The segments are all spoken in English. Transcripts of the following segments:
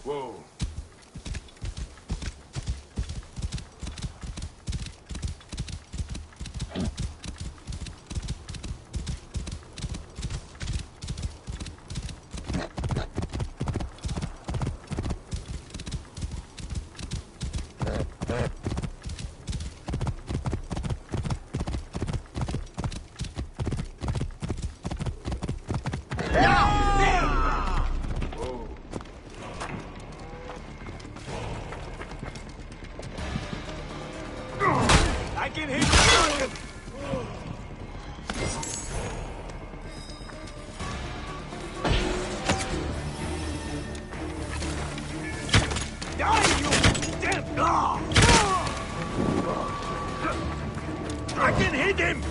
Whoa. I can hit you! Die, you damn dog! I can hit him!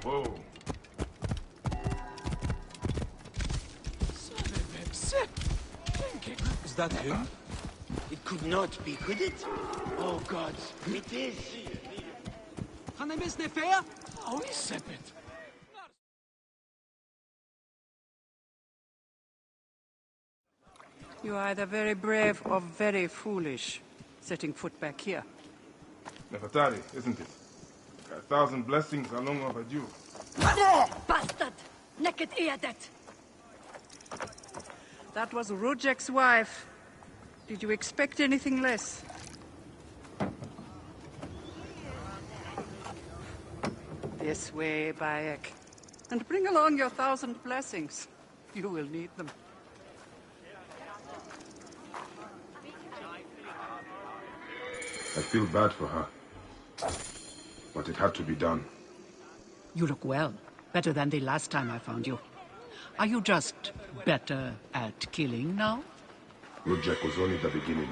Whoa. Is that him? It could not be, could it? Oh God, it is. Kan det mest fair? Oh, is it? You are either very brave or very foolish, setting foot back here. Nefertari, isn't it? 1,000 blessings are long overdue. Bastard! Naked eadet! That was Rujek's wife. Did you expect anything less? This way, Bayek. And bring along your 1,000 blessings. You will need them. I feel bad for her. But it had to be done. You look well. Better than the last time I found you. Are you just better at killing now? Rujek was only the beginning.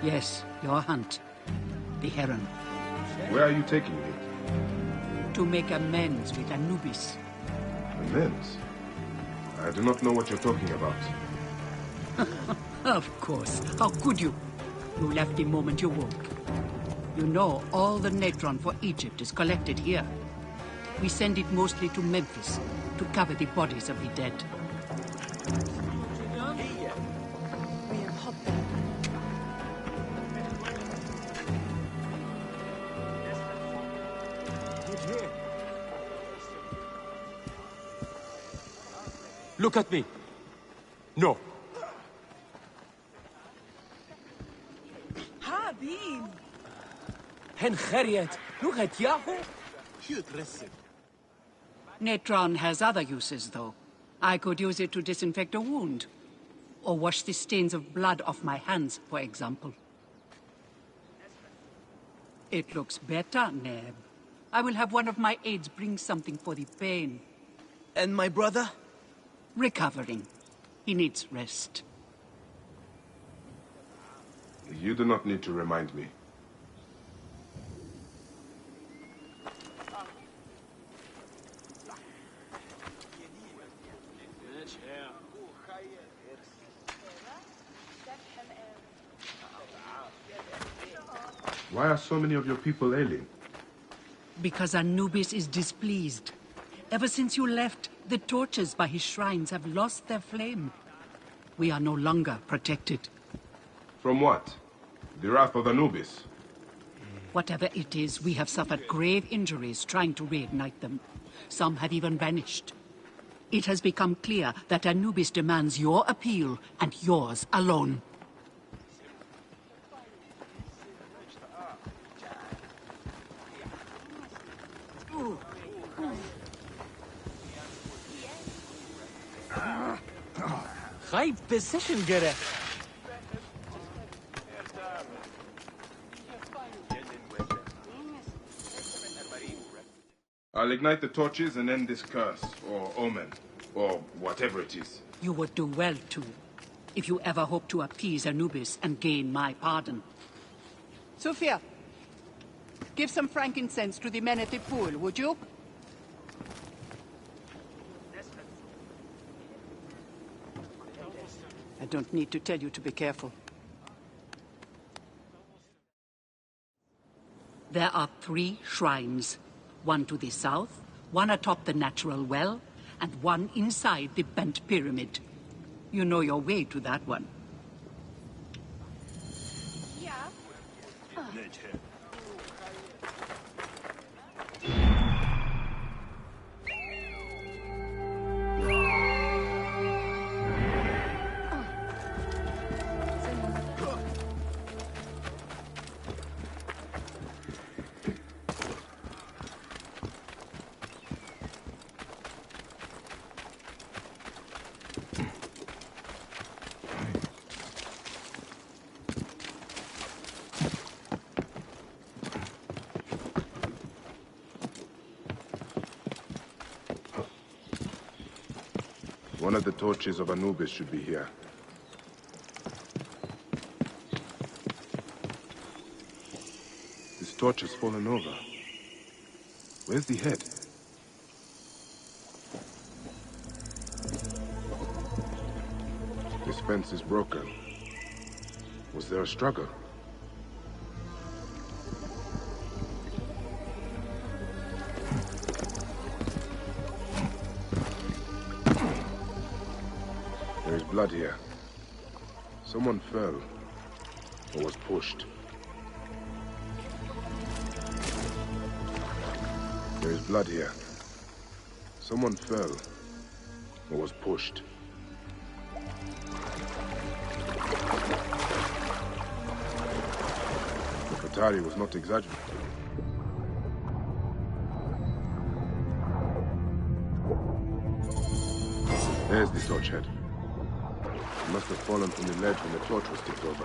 Yes, your hunt. The heron. Where are you taking me? To make amends with Anubis. Amends? I do not know what you're talking about. Of course. How could you? You left the moment you woke. You know all the natron for Egypt is collected here. We send it mostly to Memphis to cover the bodies of the dead. We are hot. Look at me. No. Abin. Hen Cheriet, look at Yahoo. Natron has other uses, though. I could use it to disinfect a wound. Or wash the stains of blood off my hands, for example. It looks better, Neb. I will have one of my aides bring something for the pain. And my brother? Recovering. He needs rest. You do not need to remind me. Why are so many of your people ailing? Because Anubis is displeased. Ever since you left, the torches by his shrines have lost their flame. We are no longer protected. From what? The wrath of Anubis? Whatever it is, we have suffered grave injuries trying to reignite them. Some have even vanished. It has become clear that Anubis demands your appeal, and yours alone. High position gereft. I'll ignite the torches and end this curse, or omen, or whatever it is. You would do well to, if you ever hope to appease Anubis and gain my pardon. Sophia, give some frankincense to the men at the pool, would you? I don't need to tell you to be careful. There are 3 shrines. One to the south, one atop the natural well, and one inside the bent pyramid. You know your way to that one. One of the torches of Anubis should be here. This torch has fallen over. Where's the head? This fence is broken. Was there a struggle? There is blood here. Someone fell, or was pushed. There is blood here. Someone fell, or was pushed. The Fatari was not exaggerating. There's the torch head. It must have fallen from the ledge when the torch was tipped over.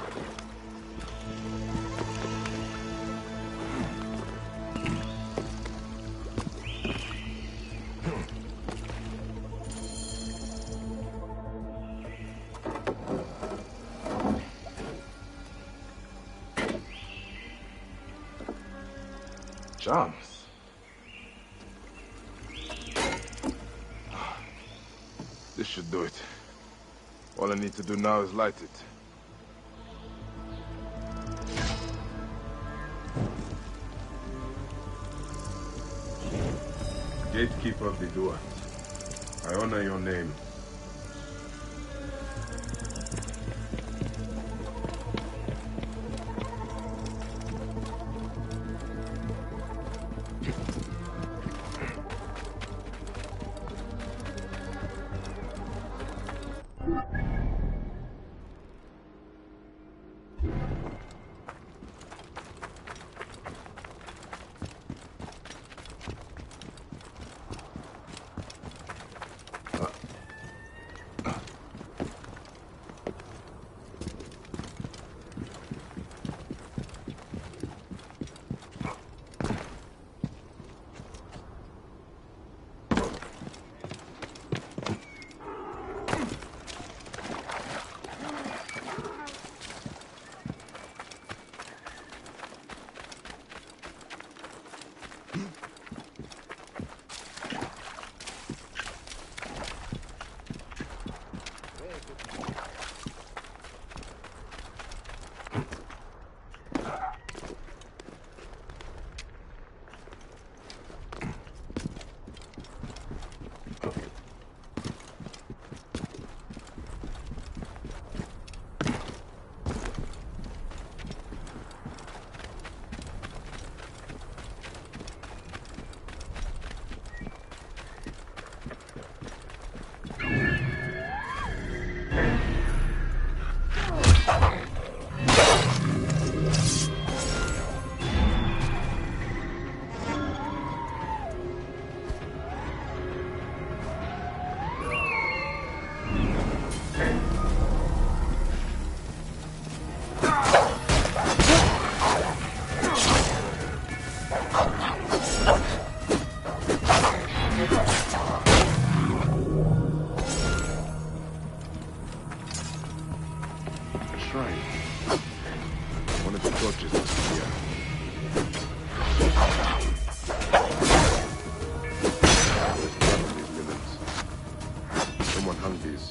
Charms. This should do it. All I need to do now is light it. Gatekeeper of the Duat, I honor your name. the torches disappear. There's blood on these linens. Someone hung these.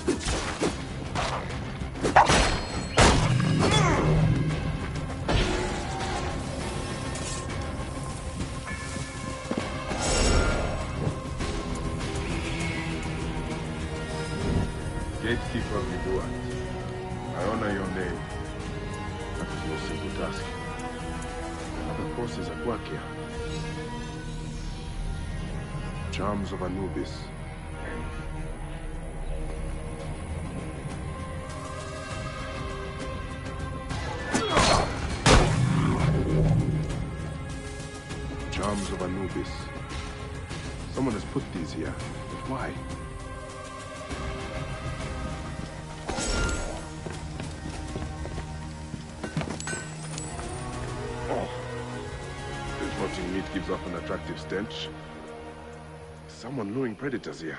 Gatekeeper of Niduat, I honor your name. That is no simple task. Other forces at work here. Charms of Anubis. Charms of Anubis. Someone has put these here, but why? Rotting meat gives off an attractive stench. Someone luring predators here.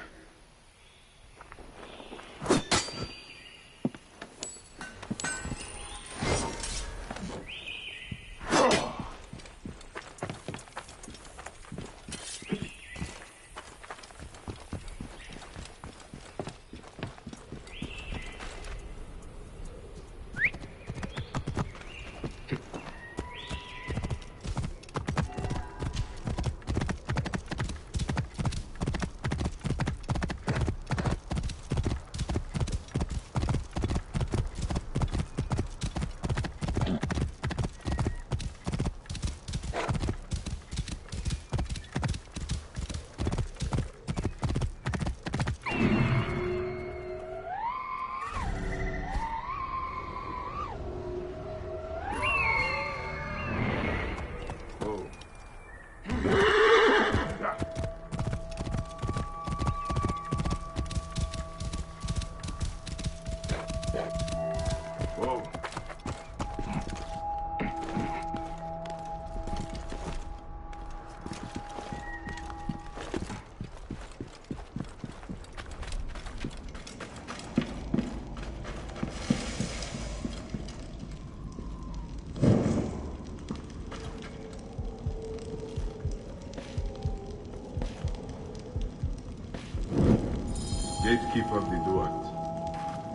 Gatekeeper of the Duat,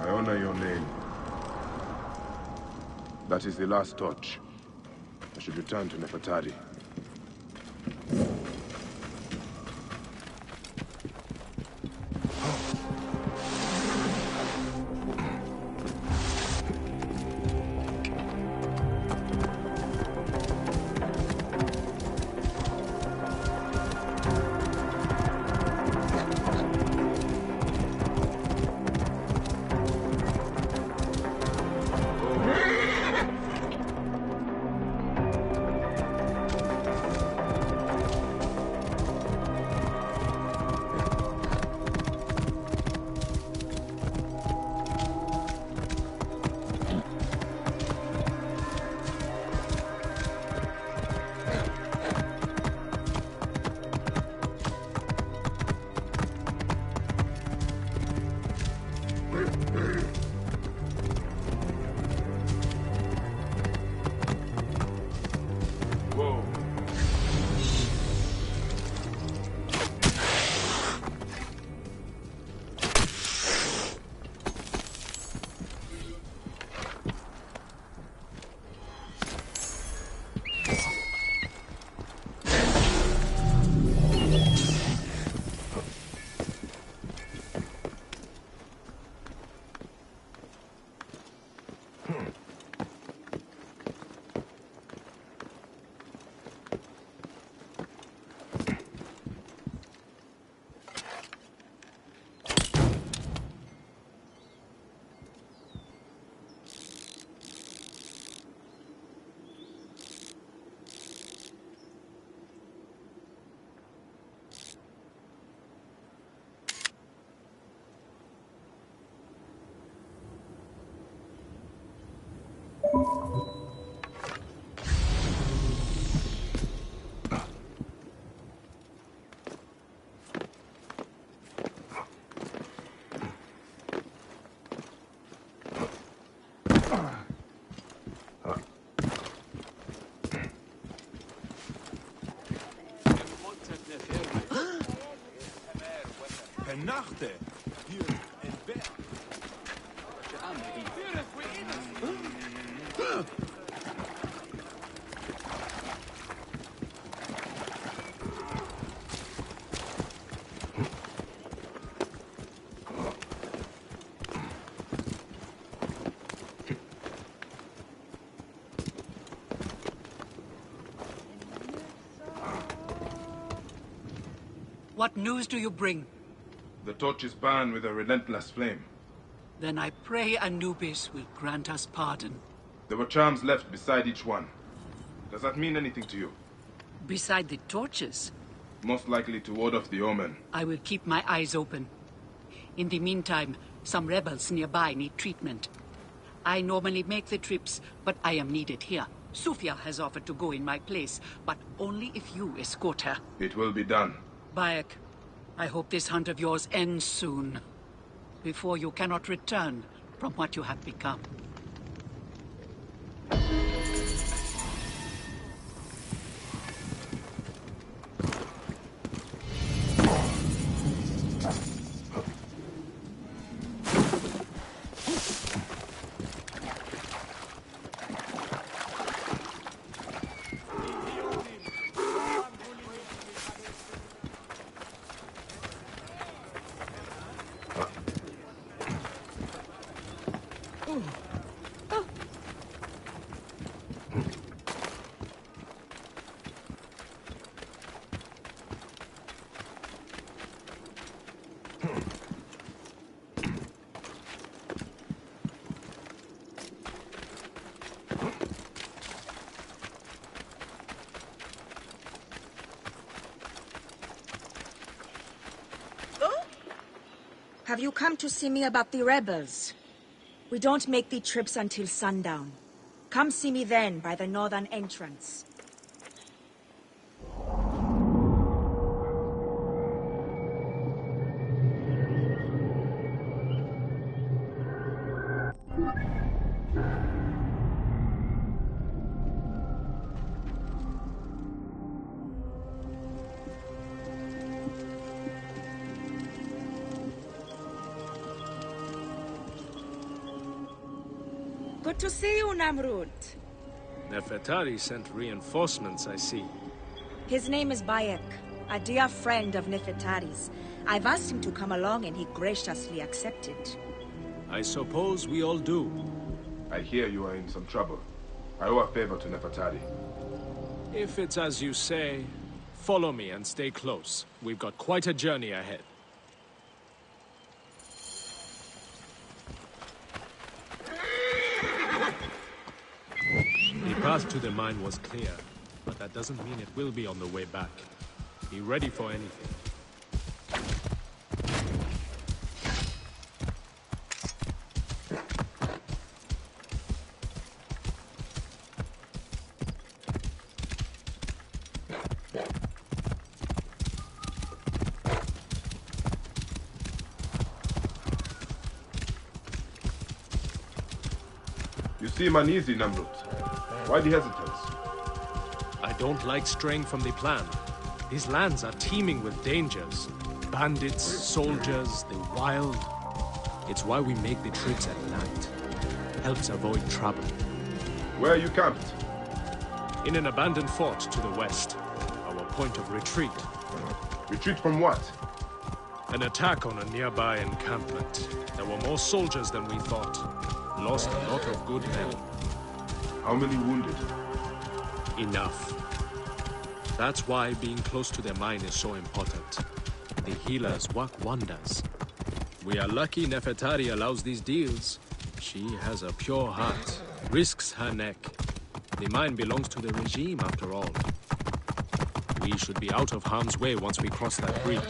I honor your name. That is the last torch. I should return to Nefertari. Nachte. Hier en Berg. What news do you bring? The torches burn with a relentless flame. Then I pray Anubis will grant us pardon. There were charms left beside each one. Does that mean anything to you? Beside the torches, Most likely to ward off the omen. I will keep my eyes open. In the meantime, some rebels nearby need treatment. I normally make the trips, but I am needed here. Sufia has offered to go in my place, but only if you escort her. It will be done. Bayek, I hope this hunt of yours ends soon. Before you cannot return from what you have become. Have you come to see me about the rebels? We don't make the trips until sundown. Come see me then by the northern entrance. Good to see you, Namrud. Nefertari sent reinforcements, I see. His name is Bayek, a dear friend of Nefertari's. I've asked him to come along and he graciously accepted. I suppose we all do. I hear you are in some trouble. I owe a favor to Nefertari. If it's as you say, follow me and stay close. We've got quite a journey ahead. The path to the mine was clear, but that doesn't mean it will be on the way back. Be ready for anything. You seem uneasy, Namrud. Why the hesitance? I don't like straying from the plan. These lands are teeming with dangers. Bandits, soldiers, the wild. It's why we make the trips at night. Helps avoid trouble. Where are you camped? In an abandoned fort to the west. Our point of retreat. Retreat from what? An attack on a nearby encampment. There were more soldiers than we thought. Lost a lot of good men. How many wounded? Enough. That's why being close to the mine is so important. The healers work wonders. We are lucky Nefertari allows these deals. She has a pure heart, risks her neck. The mine belongs to the regime after all. We should be out of harm's way once we cross that bridge.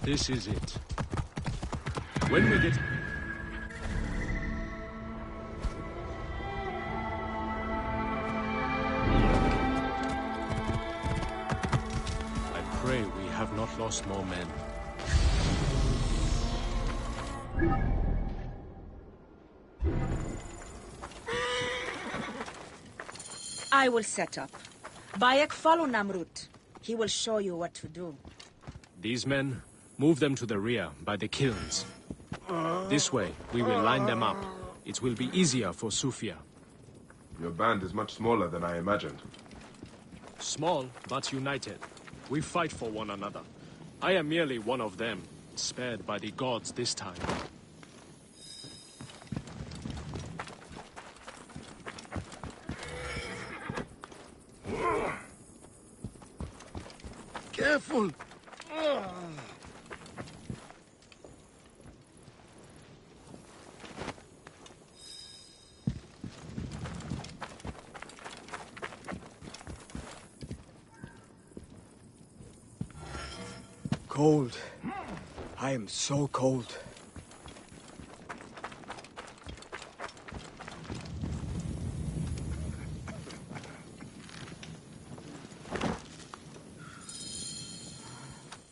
This is it. When we get... I pray we have not lost more men. I will set up. Bayek, follow Namrut. He will show you what to do. These men, move them to the rear, by the kilns. This way, we will line them up. It will be easier for Sufia. Your band is much smaller than I imagined. Small, but united. We fight for one another. I am merely one of them, spared by the gods this time. Careful! Cold. I am so cold.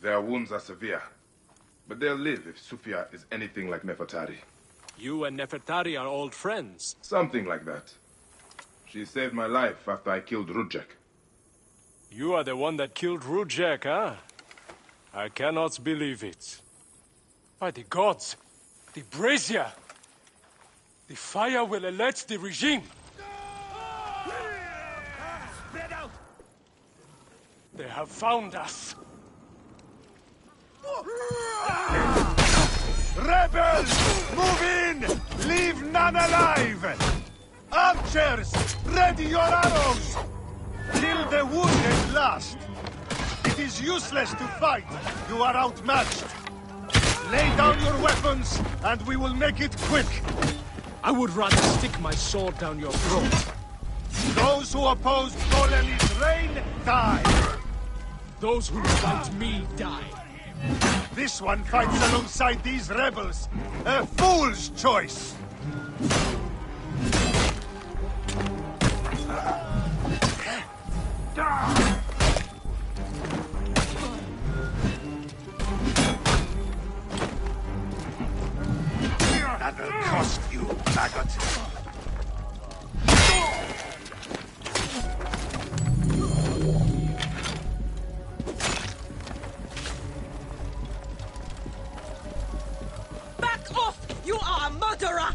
Their wounds are severe, but they'll live if Sufia is anything like Nefertari. You and Nefertari are old friends. Something like that. She saved my life after I killed Rudjek. You are the one that killed Rudjek, huh? I cannot believe it. By the gods, the brazier! The fire will alert the regime! Spread out! They have found us! Rebels! Move in! Leave none alive! Archers! Ready your arrows! Kill the wounded last! It is useless to fight! You are outmatched! Lay down your weapons, and we will make it quick! I would rather stick my sword down your throat. Those who oppose Ptolemy's reign, die! Those who fight me die. This one fights alongside these rebels. A fool's choice! That will cost you, maggot. Back off! You are a murderer!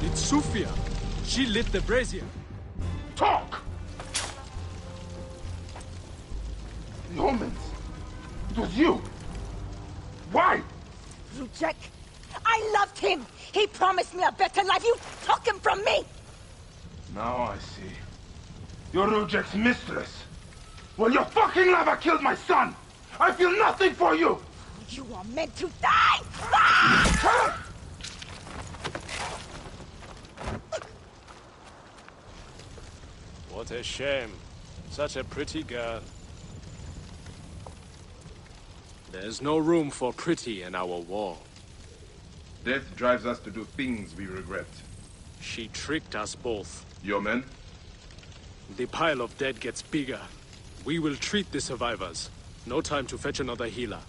It's Sufia. She lit the brazier. Talk! The omens. It was you. Why? Rudjek, I loved him! He promised me a better life! You took him from me! Now I see. You're Rudjek's mistress. Well, your fucking lover killed my son! I feel nothing for you! You are meant to die! Ah! What a shame. Such a pretty girl. There's no room for pretty in our war. Death drives us to do things we regret. She tricked us both. Your men? The pile of dead gets bigger. We will treat the survivors. No time to fetch another healer.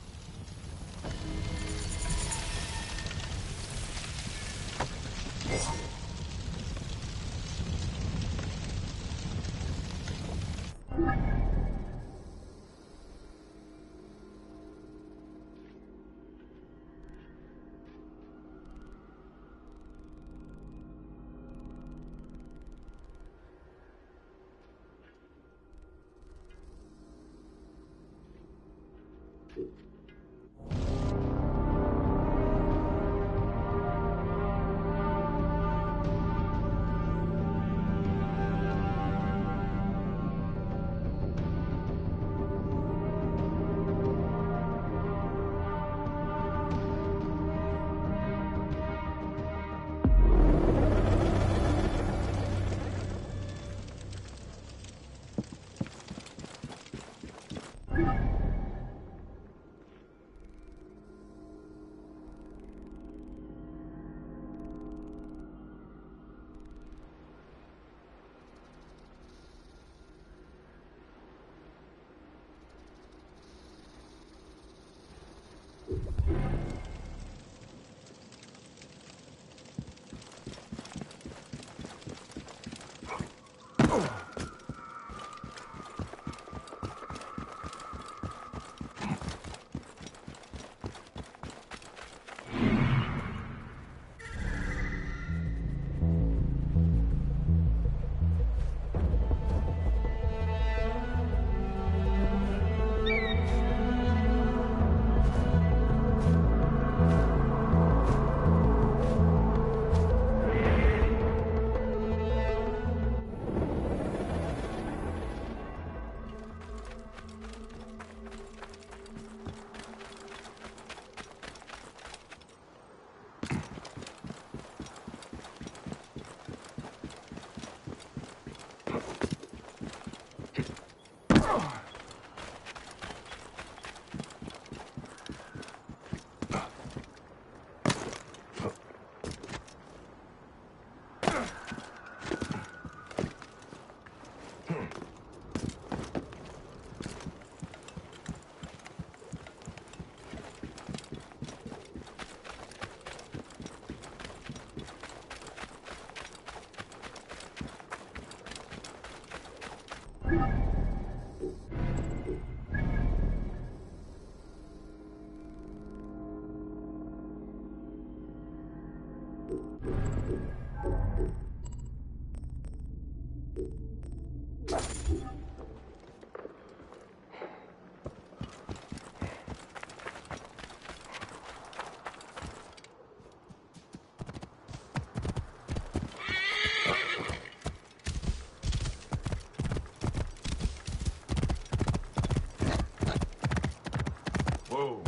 Whoa.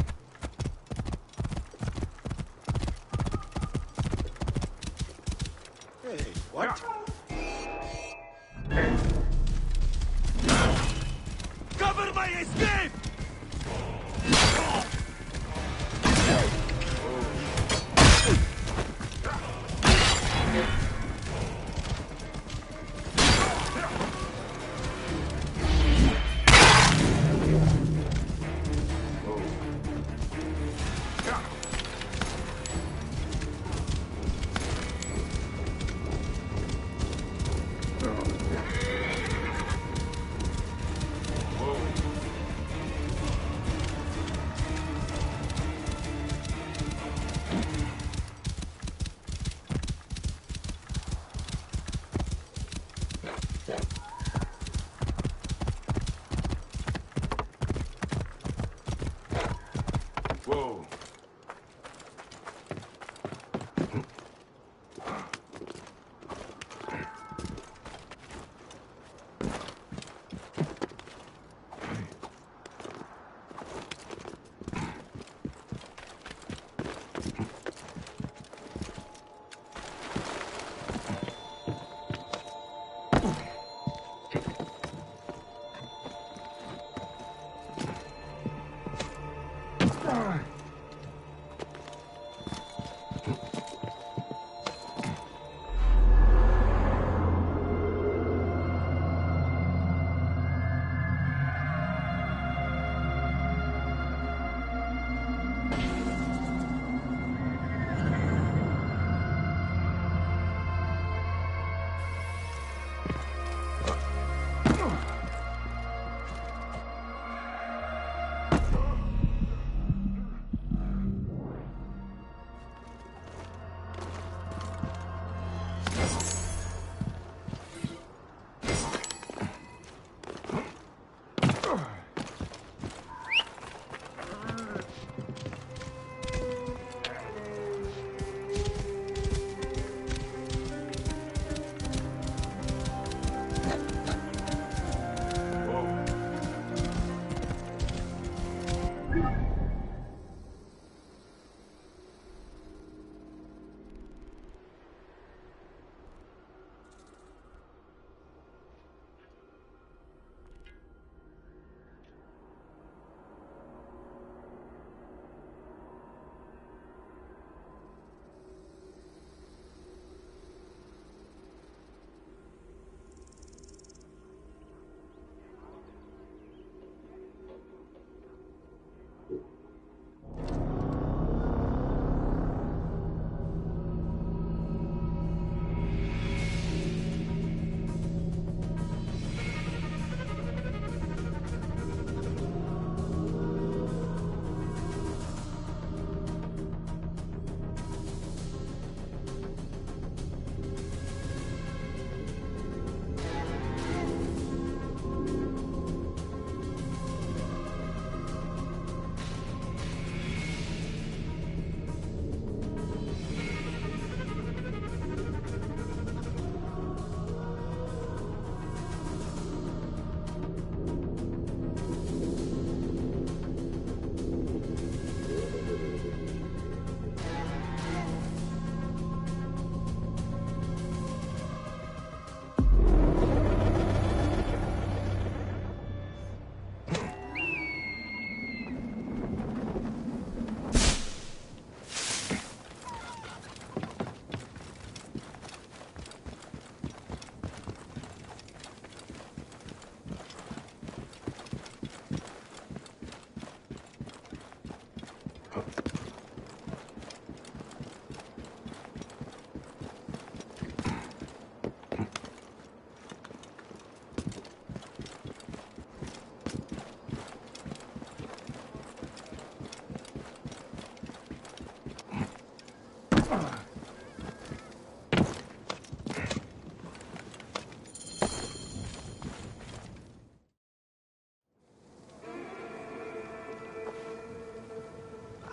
Hey, what? Cover my escape! Whoa.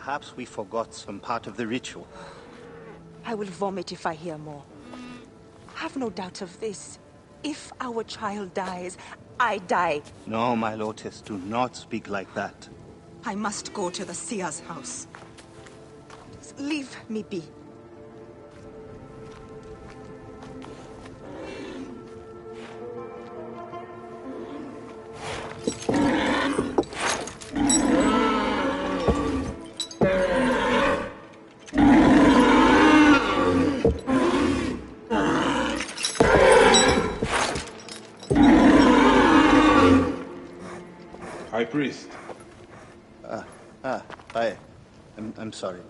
Perhaps we forgot some part of the ritual. I will vomit if I hear more. Have no doubt of this. If our child dies, I die. No, my Lotus, do not speak like that. I must go to the seer's house. Leave me be. High Priest. I'm sorry.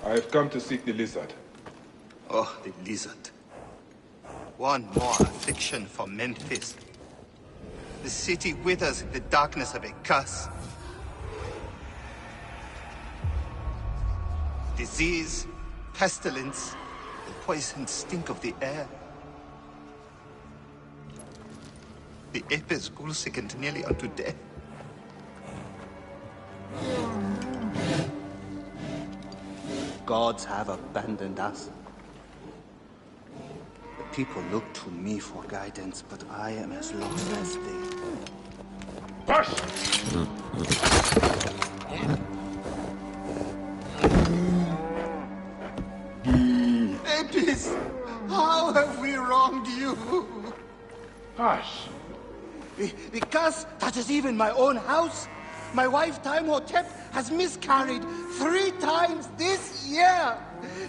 I have come to seek the lizard. Oh, the lizard. One more affliction for Memphis. The city withers in the darkness of a curse. Disease, pestilence, the poison stink of the air. The ape is school-sickened nearly unto death. Gods have abandoned us. The people look to me for guidance, but I am as lost as they. Hush! Apis, how have we wronged you? Hush! Because that is even my own house. My wife, Timehotep, has miscarried 3 times this year.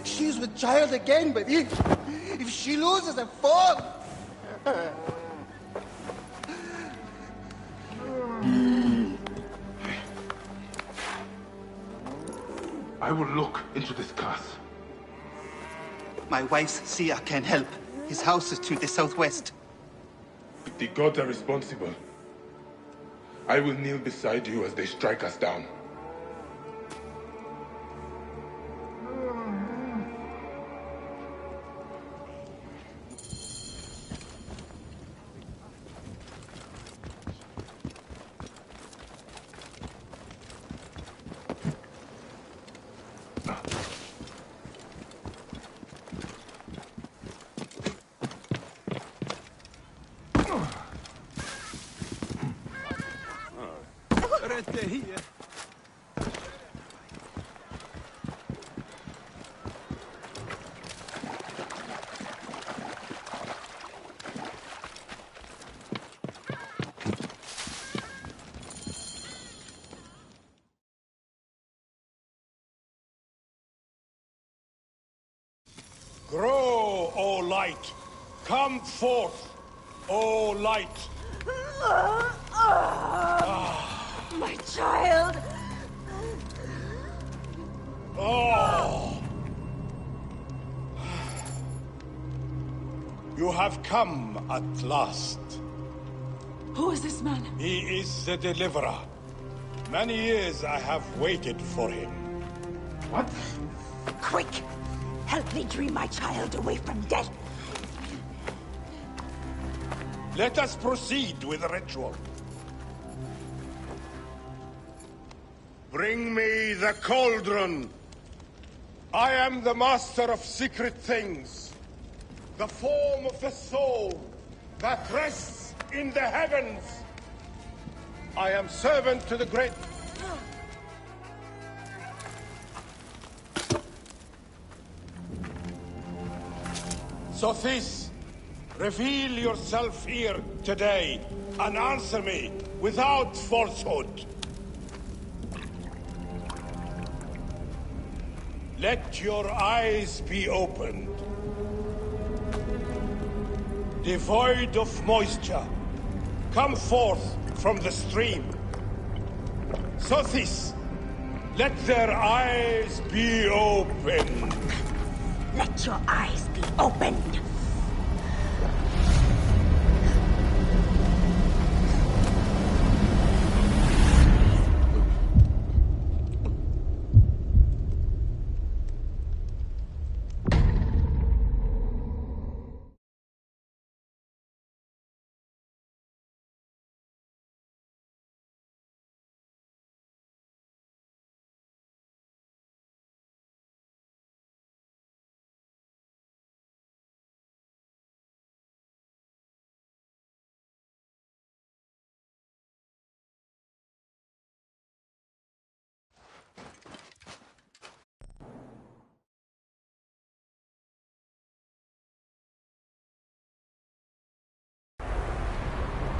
She's with child again, but if she loses a 4th... I will look into this curse. My wife's seer can help. His house is to the southwest. If the gods are responsible, I will kneel beside you as they strike us down. Grow, O light! Come forth, O light! My child! Oh! You have come at last. Who is this man? He is the deliverer. Many years I have waited for him. What? Quick! Help me dream my child away from death. Let us proceed with the ritual. Bring me the cauldron. I am the master of secret things. The form of the soul that rests in the heavens. I am servant to the great... Sothis, reveal yourself here today and answer me without falsehood. Let your eyes be opened. Devoid of moisture, come forth from the stream. Sothis, let their eyes be opened. Let your eyes be opened.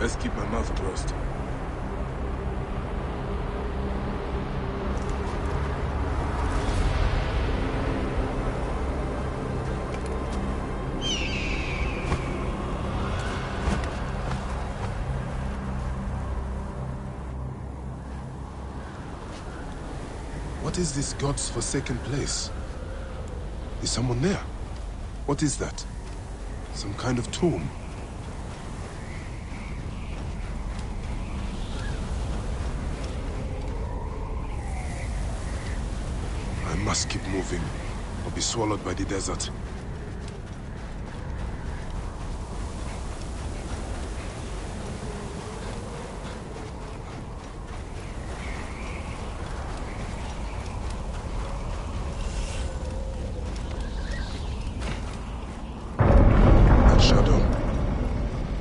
Best keep my mouth closed. What is this God's forsaken place? Is someone there? What is that? Some kind of tomb? I must keep moving, or be swallowed by the desert.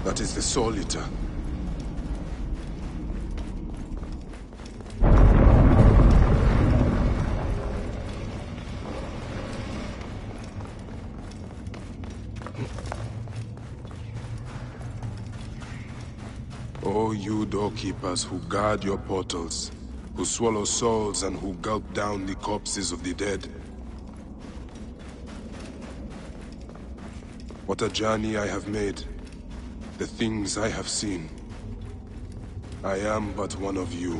That is the Soul Eater. Oh, you doorkeepers who guard your portals, who swallow souls and who gulp down the corpses of the dead. What a journey I have made. The things I have seen. I am but one of you.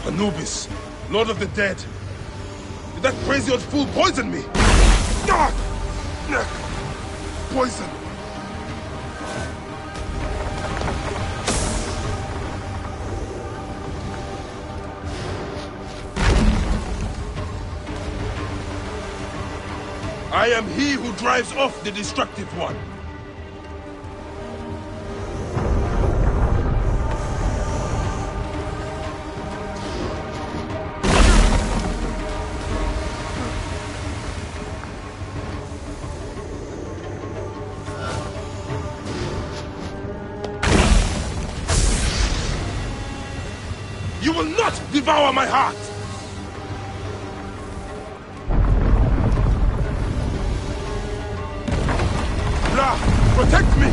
Anubis, Lord of the Dead. Did that crazy old fool poison me? Ah! Poison. I am he who drives off the destructive one. You will not devour my heart! Ra, protect me!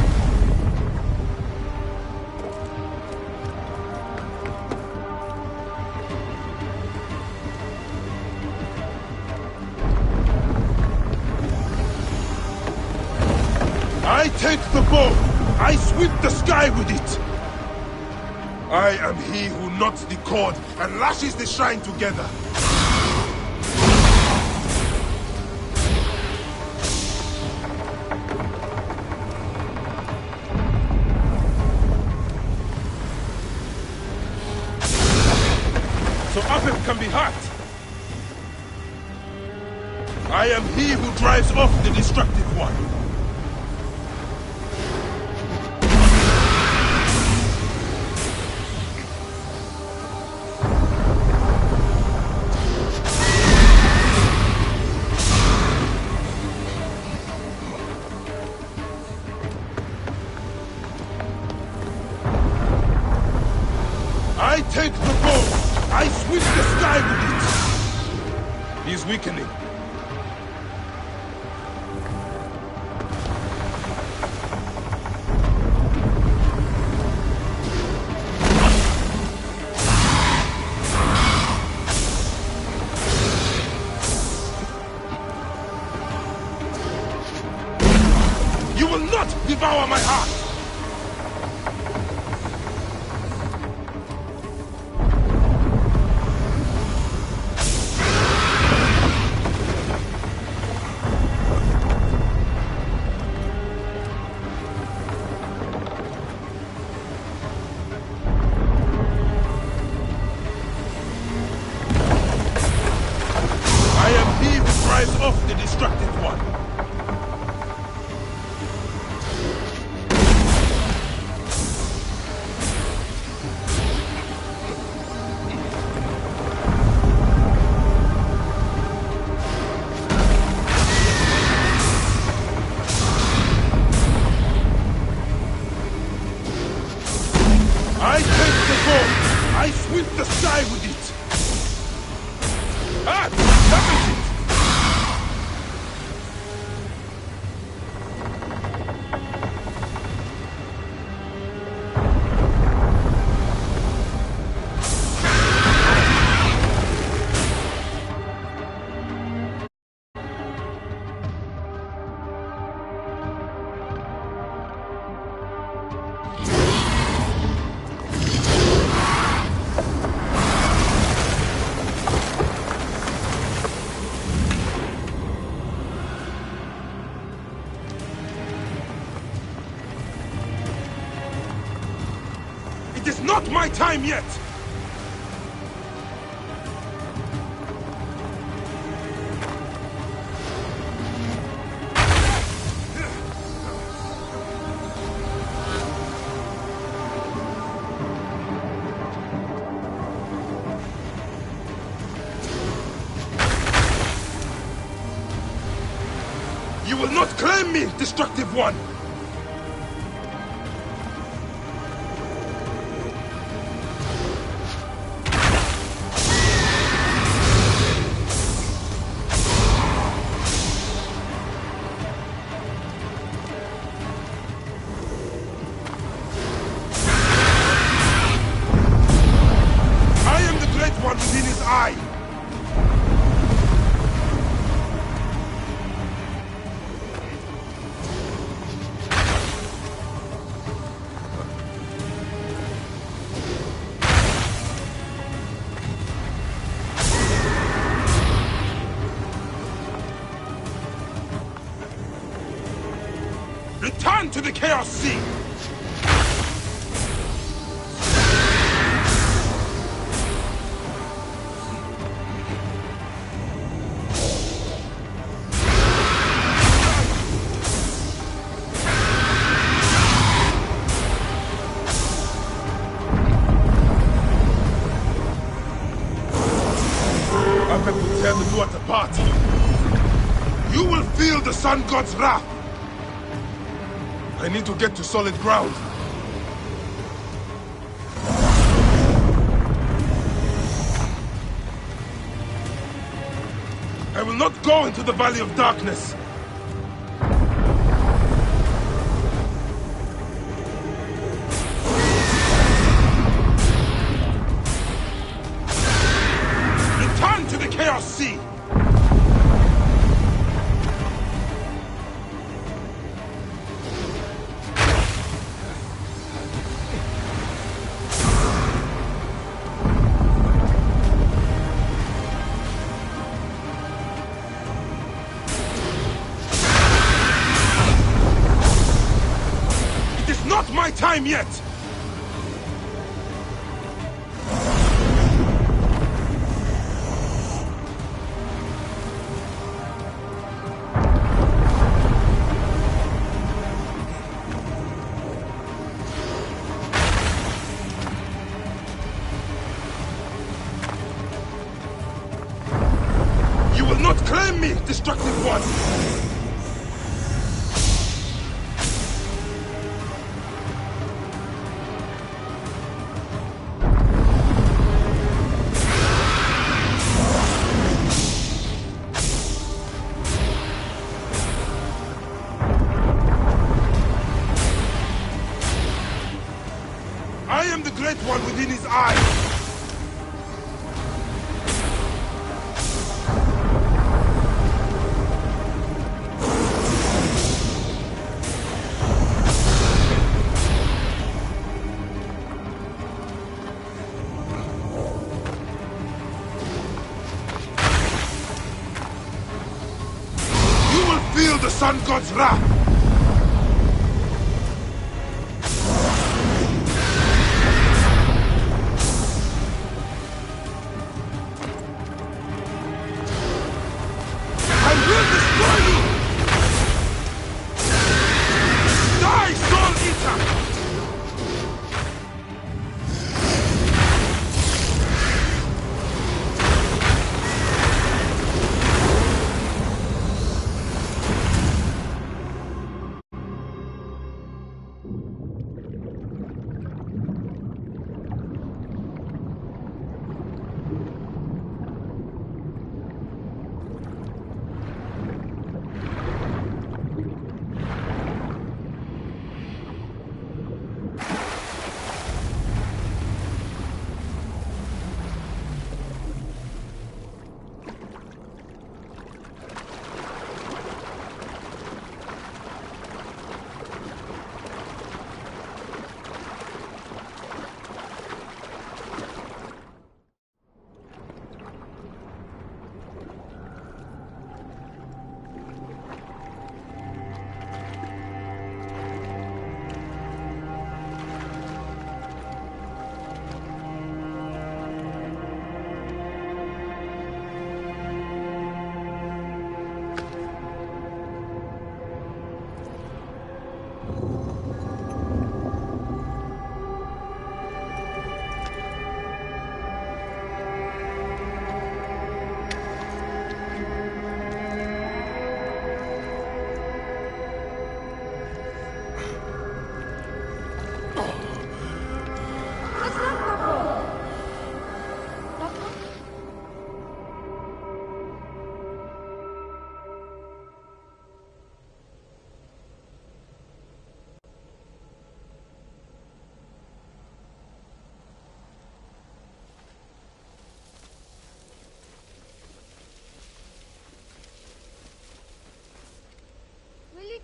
I take the bow! I sweep the sky with it! I am he who knots the cord and lashes the shrine together. heart. I am he who drives off the destructive one. I take the bow. I sweep the sky with it. He's weakening. You will not devour my heart! I am he who drives off the destructive one. I take the bow. I sweep the sky with it. Ah! Damage it! It is not my time yet! You will not claim me, destructive one! One within his eye! Return to the Chaos Sea! Will tear the Duat apart. You will feel the Sun God's wrath. I need to get to solid ground. I will not go into the Valley of Darkness. Return to the Chaos Sea! Not my time yet! self-destructive one! I am the Great One within his eyes! You will feel the Sun God's wrath!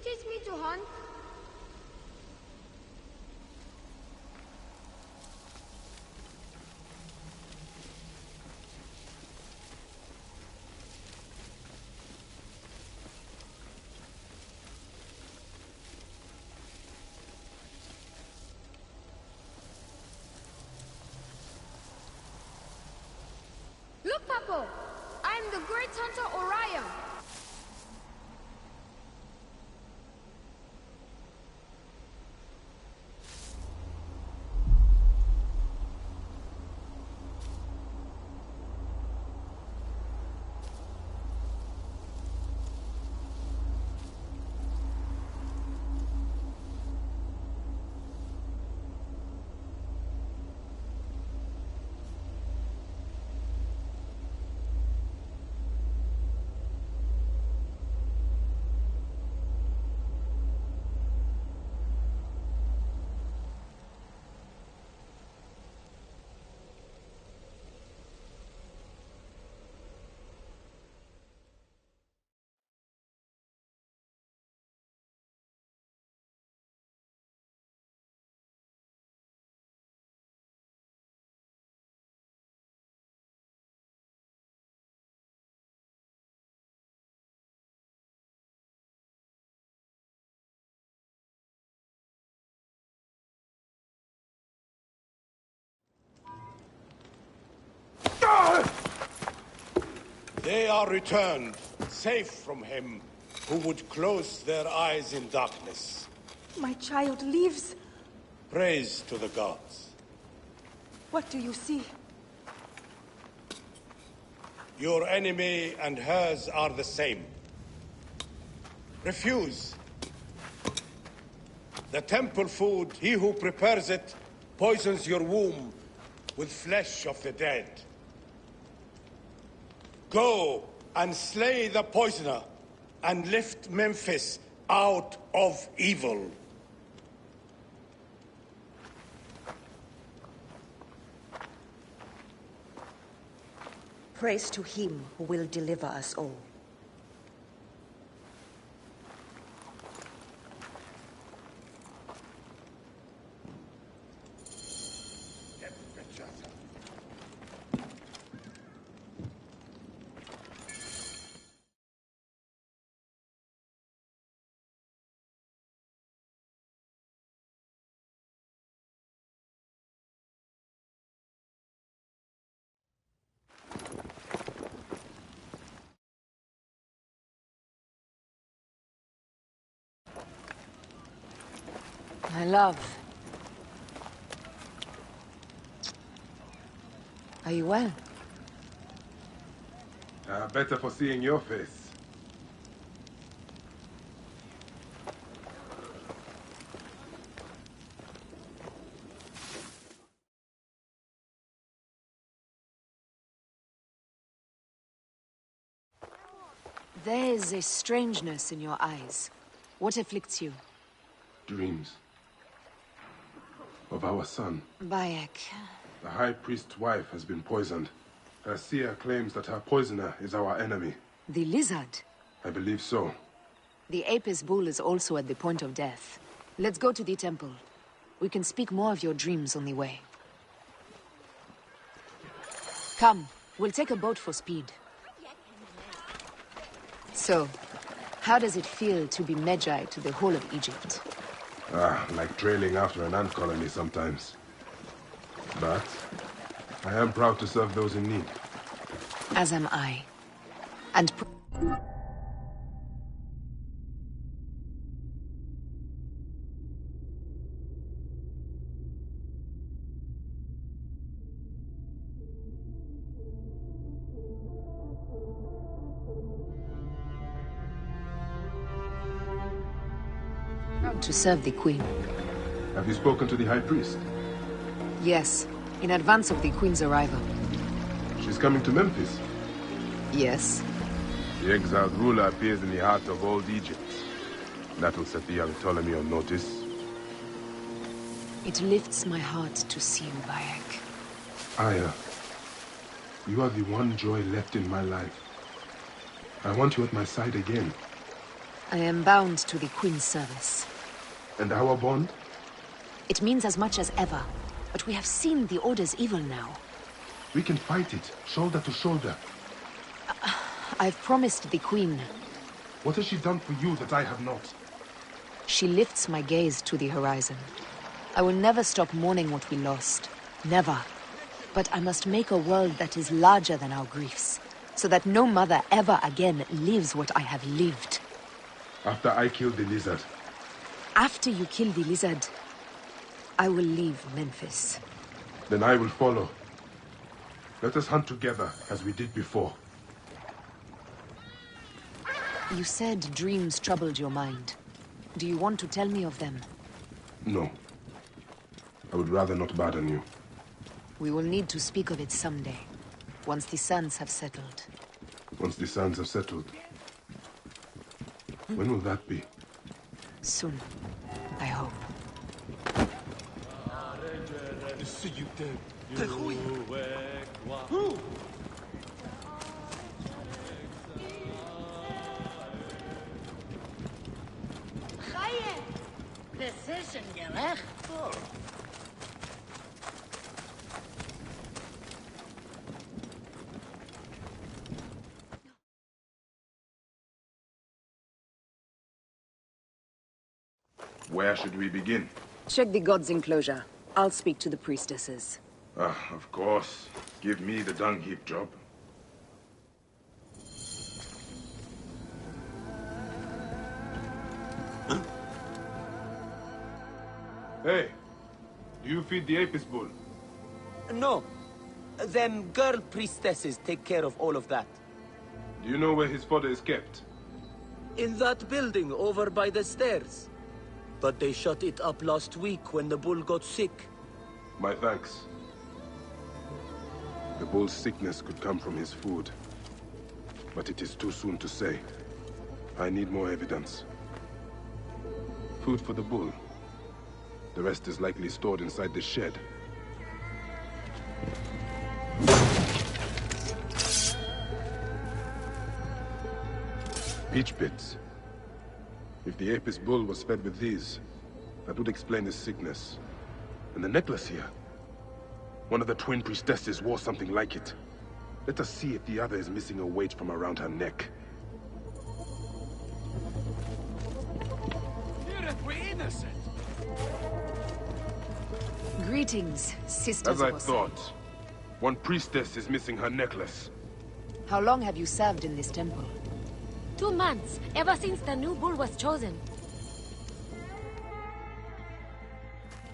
Teach me to hunt. Look, Papo! I am the great hunter Orion. They are returned, safe from him who would close their eyes in darkness. My child lives. Praise to the gods. What do you see? Your enemy and hers are the same. Refuse. The temple food, he who prepares it, poisons your womb with flesh of the dead. Go and slay the poisoner, and lift Memphis out of evil. Praise to him who will deliver us all. My love. Are you well? Better for seeing your face. There is a strangeness in your eyes. What afflicts you? Dreams. Of our son. Bayek. The High Priest's wife has been poisoned. Her seer claims that her poisoner is our enemy. The lizard? I believe so. The Apis bull is also at the point of death. Let's go to the temple. We can speak more of your dreams on the way. Come, we'll take a boat for speed. So, how does it feel to be Magi to the whole of Egypt? Like trailing after an ant colony sometimes. But I am proud to serve those in need. As am I. And to serve the Queen. Have you spoken to the High Priest? Yes, in advance of the Queen's arrival. She's coming to Memphis? Yes. The exiled ruler appears in the heart of old Egypt. That will set the young Ptolemy on notice. It lifts my heart to see you, Bayek. Aya, you are the one joy left in my life. I want you at my side again. I am bound to the Queen's service. And our bond? It means as much as ever. But we have seen the Order's evil now. We can fight it, shoulder to shoulder. I've promised the Queen. What has she done for you that I have not? She lifts my gaze to the horizon. I will never stop mourning what we lost. Never. But I must make a world that is larger than our griefs, so that no mother ever again lives what I have lived. After I killed the lizard. After you kill the lizard, I will leave Memphis. Then I will follow. Let us hunt together, as we did before. You said dreams troubled your mind. Do you want to tell me of them? No. I would rather not burden you. We will need to speak of it someday, once the suns have settled. Once the suns have settled? When will that be? Soon, I hope. Where should we begin? Check the god's enclosure. I'll speak to the priestesses. Of course. Give me the dung heap job. Huh? Hey, do you feed the Apis bull? No. Them girl priestesses take care of all of that. Do you know where his fodder is kept? In that building over by the stairs. But they shut it up last week when the bull got sick. My thanks. The bull's sickness could come from his food. But it is too soon to say. I need more evidence. Food for the bull. The rest is likely stored inside the shed. Peach pits. If the Apis bull was fed with these, that would explain his sickness. And the necklace here. One of the twin priestesses wore something like it. Let us see if the other is missing a weight from around her neck. We're innocent. Greetings, sisters. As I thought. One priestess is missing her necklace. How long have you served in this temple? 2 months, ever since the new bull was chosen.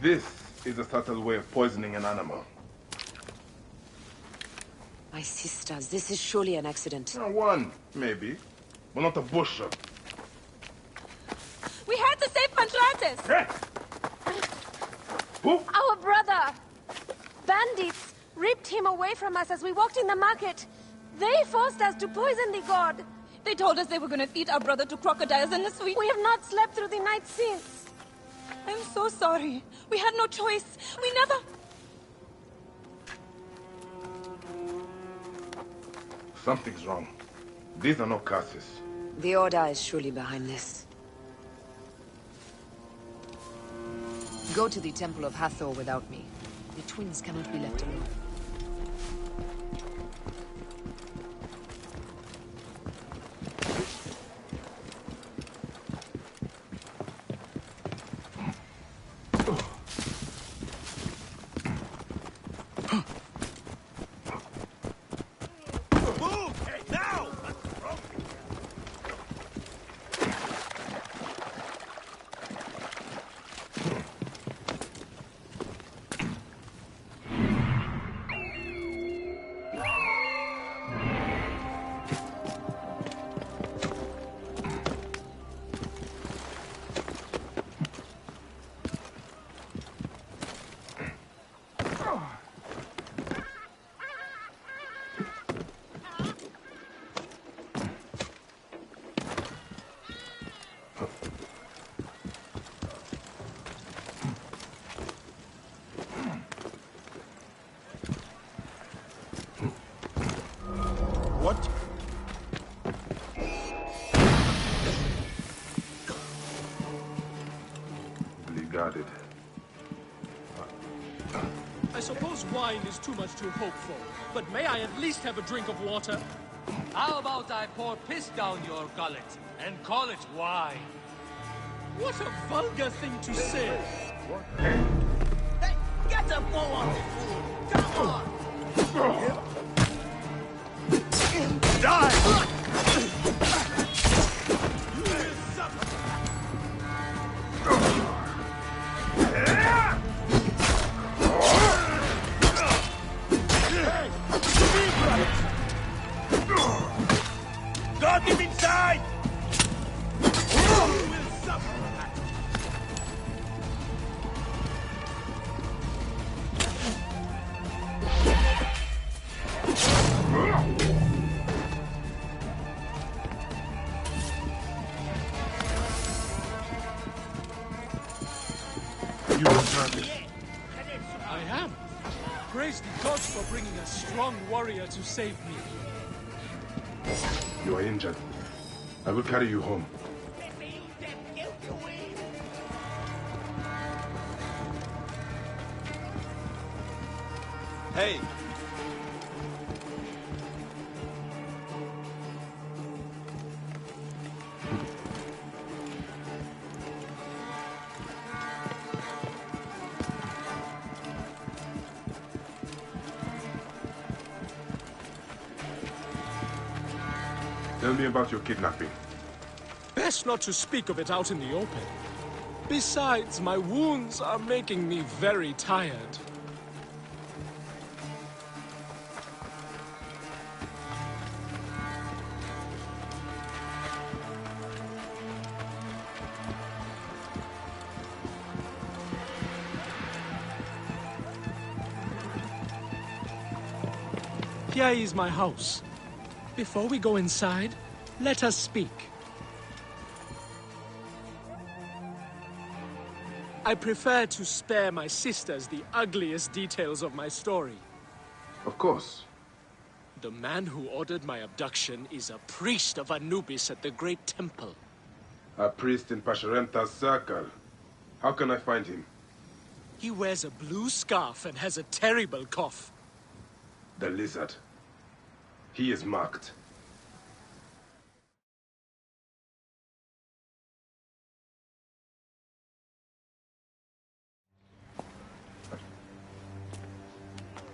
This is a subtle way of poisoning an animal. My sisters, this is surely an accident. One, maybe. But not a bushel. We had to save Pantlantis! Hey! Who? Our brother! Bandits ripped him away from us as we walked in the market. They forced us to poison the god. They told us they were going to feed our brother to crocodiles in the sweet. We have not slept through the night since. I'm so sorry. We had no choice. We never... Something's wrong. These are no curses. The Order is surely behind this. Go to the Temple of Hathor without me. The twins cannot be left alone. What? Guarded. I suppose wine is too much to hope for, but may I at least have a drink of water? How about I pour piss down your gullet and call it wine? What a vulgar thing to say! Hey, get a bow on it, fool! Come on! Die! God is inside! You will try this. I am. Praise the gods for bringing a strong warrior to save me. You are injured. I will carry you home. Hey! Tell me about your kidnapping. Best not to speak of it out in the open. Besides, my wounds are making me very tired. Here is my house. Before we go inside, let us speak. I prefer to spare my sisters the ugliest details of my story. Of course. The man who ordered my abduction is a priest of Anubis at the Great Temple. A priest in Pasharenta's circle. How can I find him? He wears a blue scarf and has a terrible cough. The lizard. He is marked.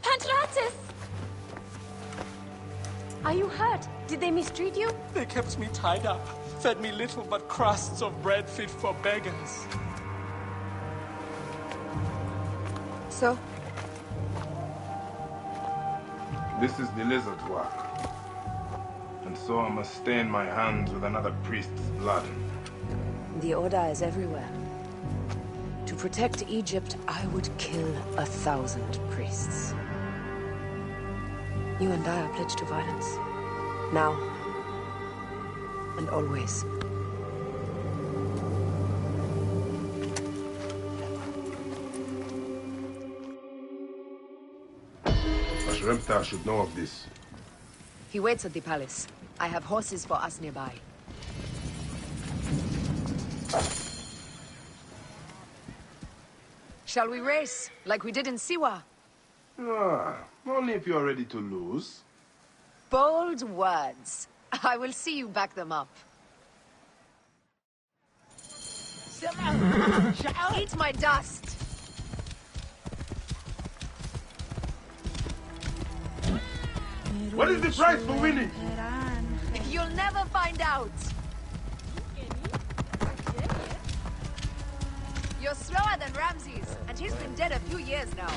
Pantratis! Are you hurt? Did they mistreat you? They kept me tied up, fed me little but crusts of bread fit for beggars. So? This is the lizard's work. And so I must stain my hands with another priest's blood. The Order is everywhere. To protect Egypt, I would kill 1,000 priests. You and I are pledged to violence. Now. And always. Pasharenta should know of this. He waits at the palace. I have horses for us nearby. Shall we race, like we did in Siwa? Ah, only if you are ready to lose. Bold words. I will see you back them up. Eat my dust! What is the price for winning? You'll never find out! You're slower than Ramses, and he's been dead a few years now.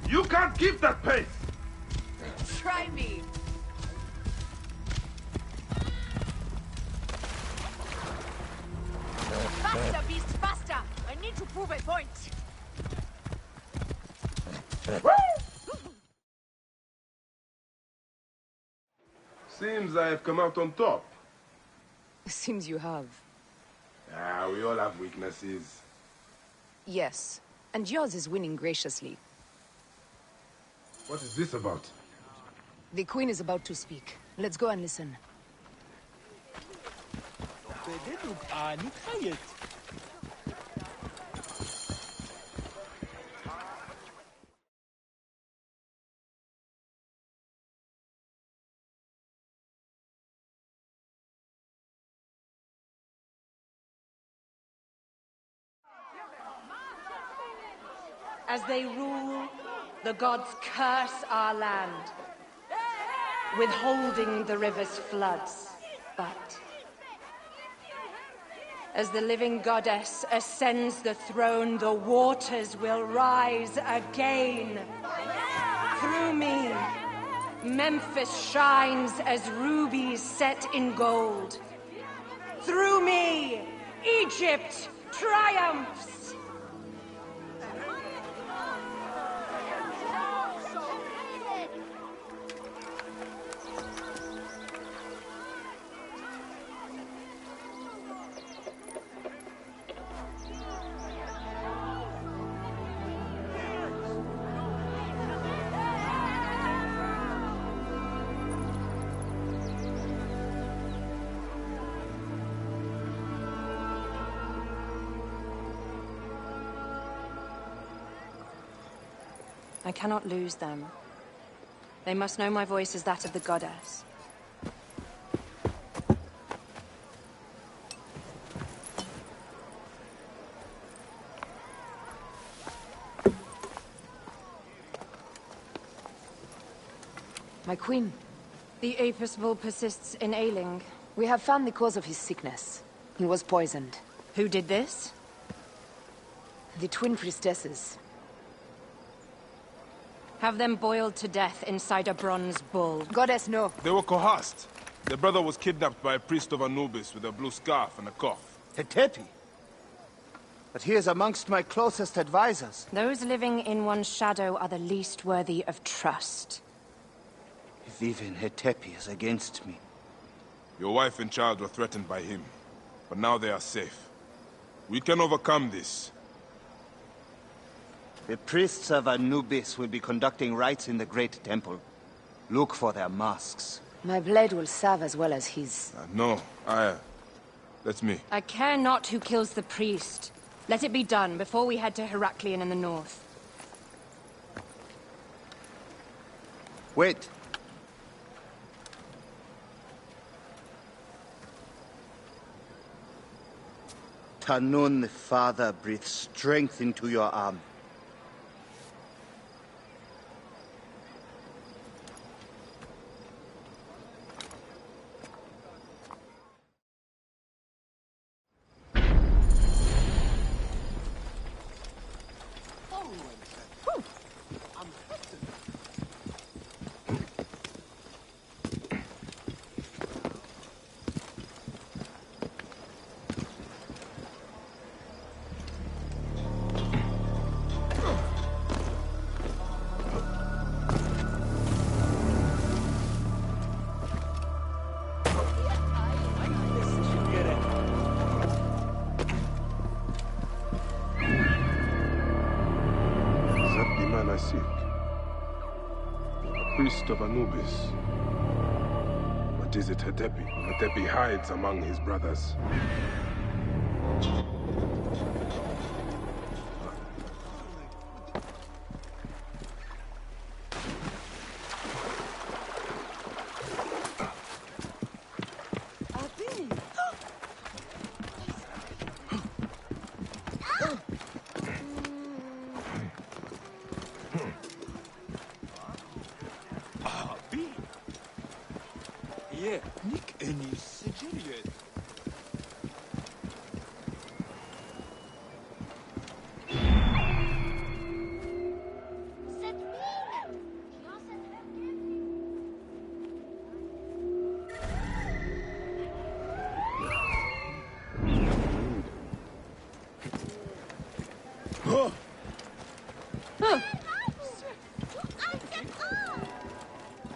You can't keep that pace! Try me. Faster, beast, faster! I need to prove a point. Seems I have come out on top. Seems you have. Ah, we all have weaknesses. Yes, and yours is winning graciously. What is this about? The Queen is about to speak. Let's go and listen. As they rule, the gods curse our land, withholding the river's floods. But as the living goddess ascends the throne, the waters will rise again. Through me, Memphis shines as rubies set in gold. Through me, Egypt triumphs. I cannot lose them. They must know my voice is that of the goddess. My queen. The Apis bull persists in ailing. We have found the cause of his sickness. He was poisoned. Who did this? The twin priestesses. Have them boiled to death inside a bronze bull. Goddess, no. They were coerced. Their brother was kidnapped by a priest of Anubis with a blue scarf and a cough. Tetepi? But he is amongst my closest advisors. Those living in one's shadow are the least worthy of trust. If even Hetepi is against me. Your wife and child were threatened by him, but now they are safe. We can overcome this. The priests of Anubis will be conducting rites in the Great Temple. Look for their masks. My blade will serve as well as his. No, that's me. I care not who kills the priest. Let it be done before we head to Heraklion in the north. Wait. Tanun the Father breathes strength into your arm. Priest of Anubis. But is it Hetepi? Hetepi hides among his brothers.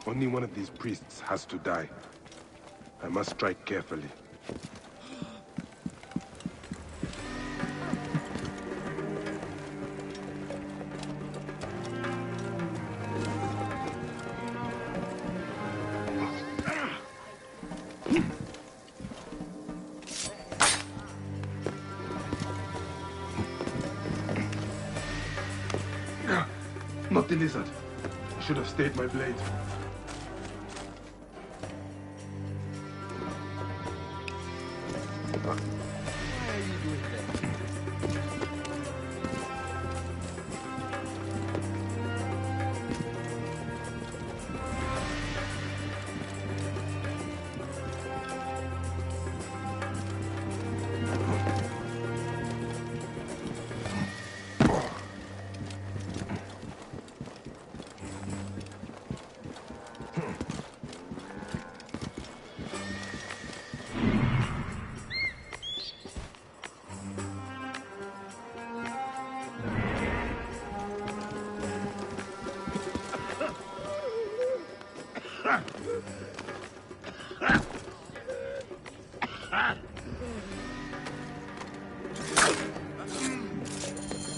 Only one of these priests has to die. I must strike carefully. Not the lizard. I should have stayed my blade.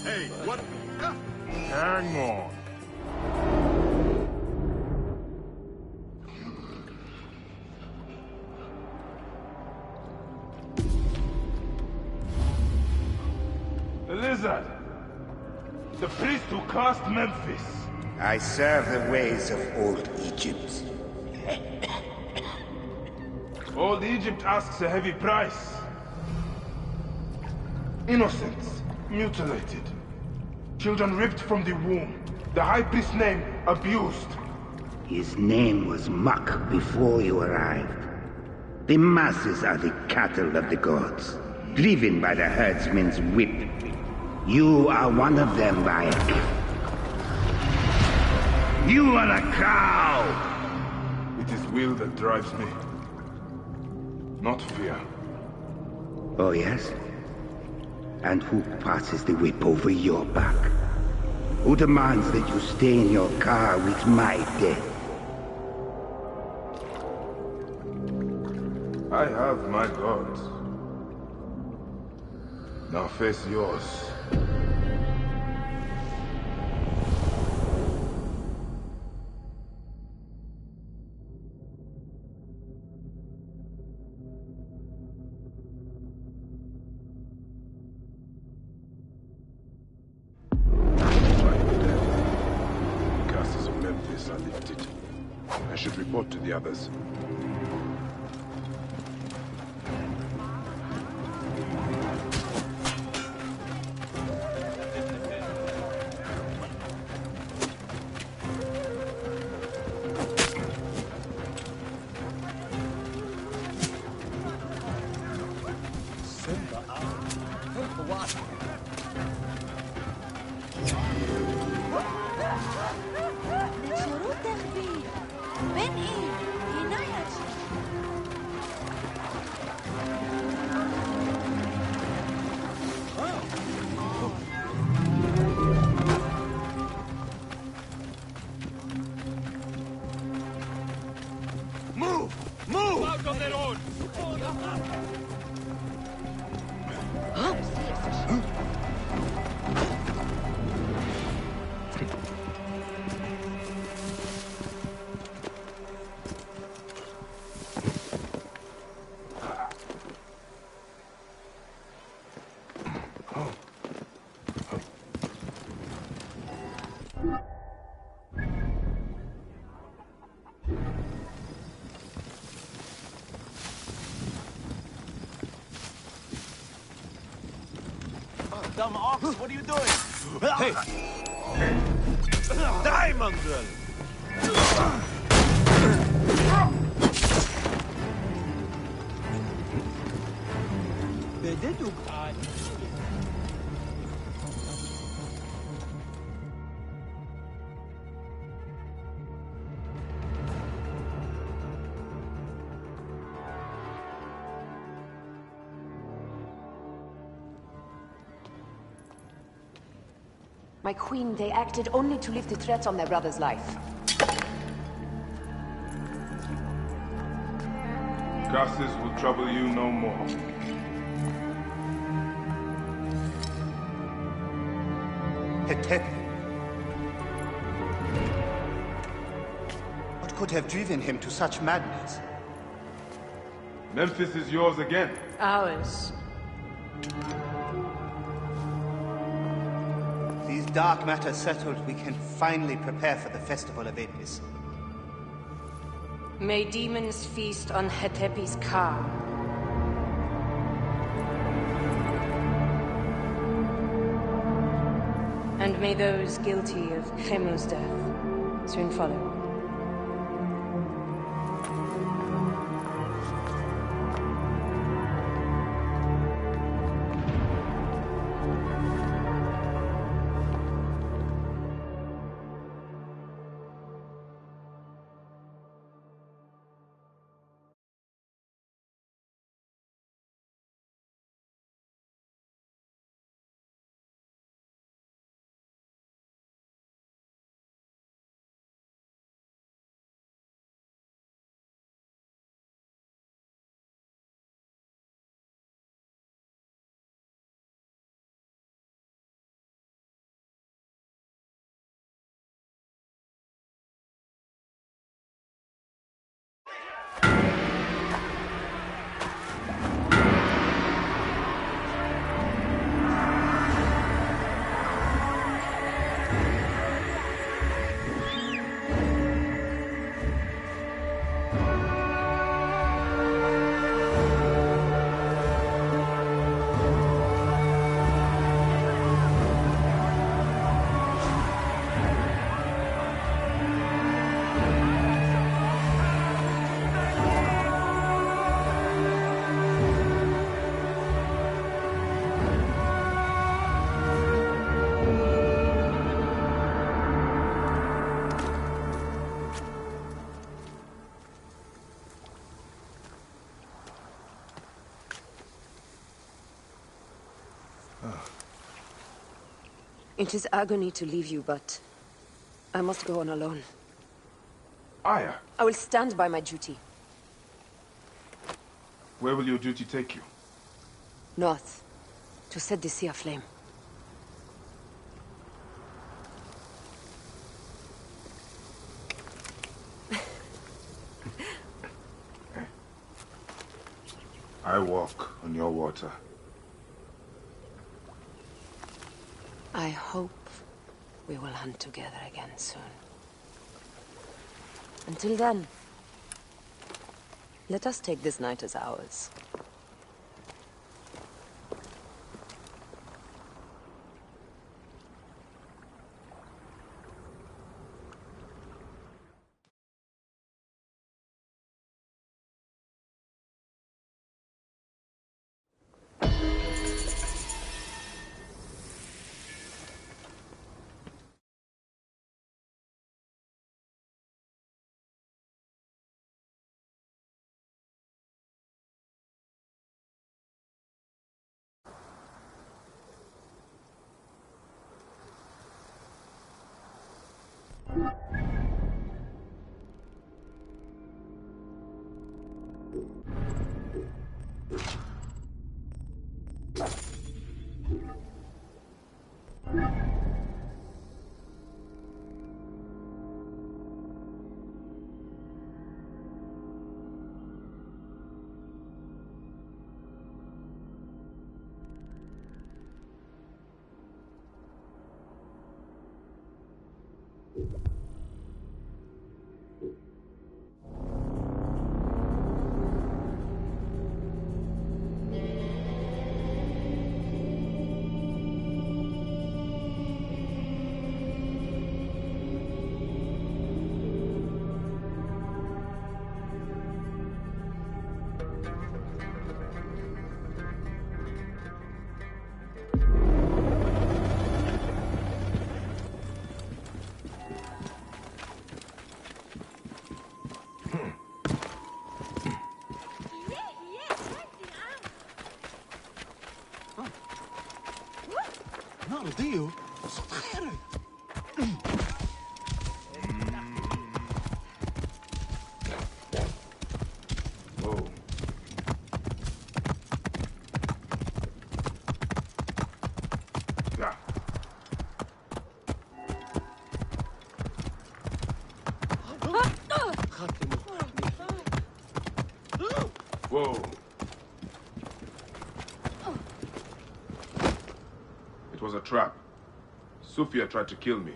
Hey, what? Hang on. The lizard! The priest who cursed Memphis! I serve the ways of old Egypt. Old Egypt asks a heavy price. Innocents mutilated. Children ripped from the womb. The high priest's name abused. His name was Muck before you arrived. The masses are the cattle of the gods, driven by the herdsman's whip. You are one of them, Bayek. You are a cow! It is will that drives me, not fear. Oh, yes? And who passes the whip over your back? Who demands that you stay in your car with my death? I have my gods. Now face yours. Curses of Memphis are lifted. I should report to the others. Move! Move! Out on the road! Dumb ox, what are you doing? Hey! Die, mongrel! My queen, they acted only to lift the threat on their brother's life. Curses will trouble you no more. Hetepi. What could have driven him to such madness? Memphis is yours again. Ours. These dark matters settled, we can finally prepare for the festival of Apis. May demons feast on Hetepi's car. And may those guilty of Chemu's death soon follow. It is agony to leave you, but I must go on alone. Aya, I will stand by my duty. where will your duty take you? North, to set the sea aflame. I walk on your water. I hope we will hunt together again soon. Until then, let us take this night as ours. Dio, صوت خيرك. Whoa. It was a trap. Sufia tried to kill me.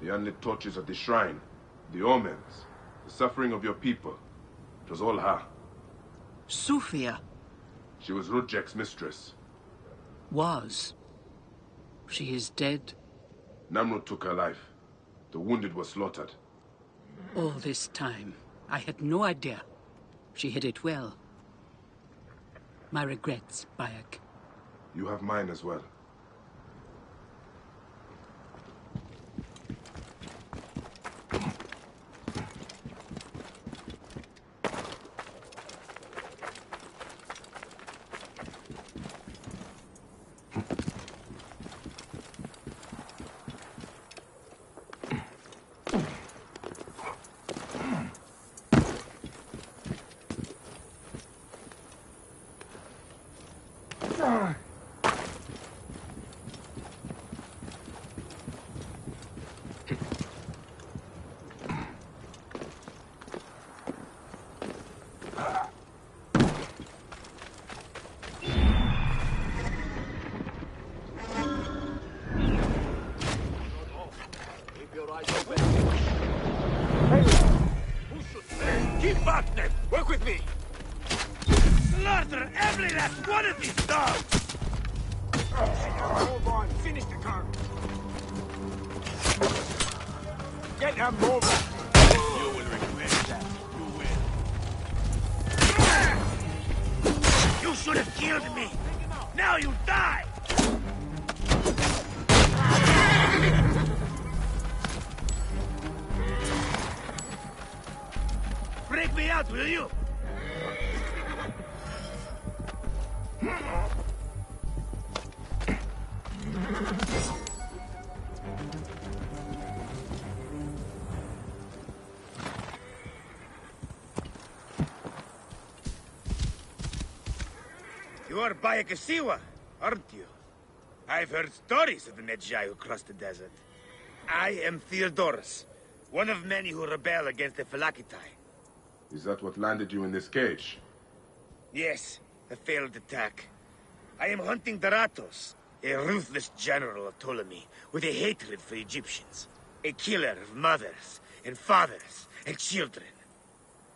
The unlit torches at the shrine, the omens, the suffering of your people. It was all her. Sufia? She was Rudjek's mistress. Was. She is dead? Namrud took her life. The wounded were slaughtered. All this time, I had no idea. She hid it well. My regrets, Bayek. You have mine as well. Keep back then! Work with me! Slaughter every last one of these dogs! Move on, finish the car! Get them moving! You will regret that. You will. You should have killed me! Now you die! Break me out, will you? You are Bayakasiwa, aren't you? I've heard stories of the Medjay who crossed the desert. I am Theodorus, one of many who rebel against the Phylakitai. Is that what landed you in this cage? Yes, a failed attack. I am hunting Daratos, a ruthless general of Ptolemy, with a hatred for Egyptians. A killer of mothers, and fathers, and children.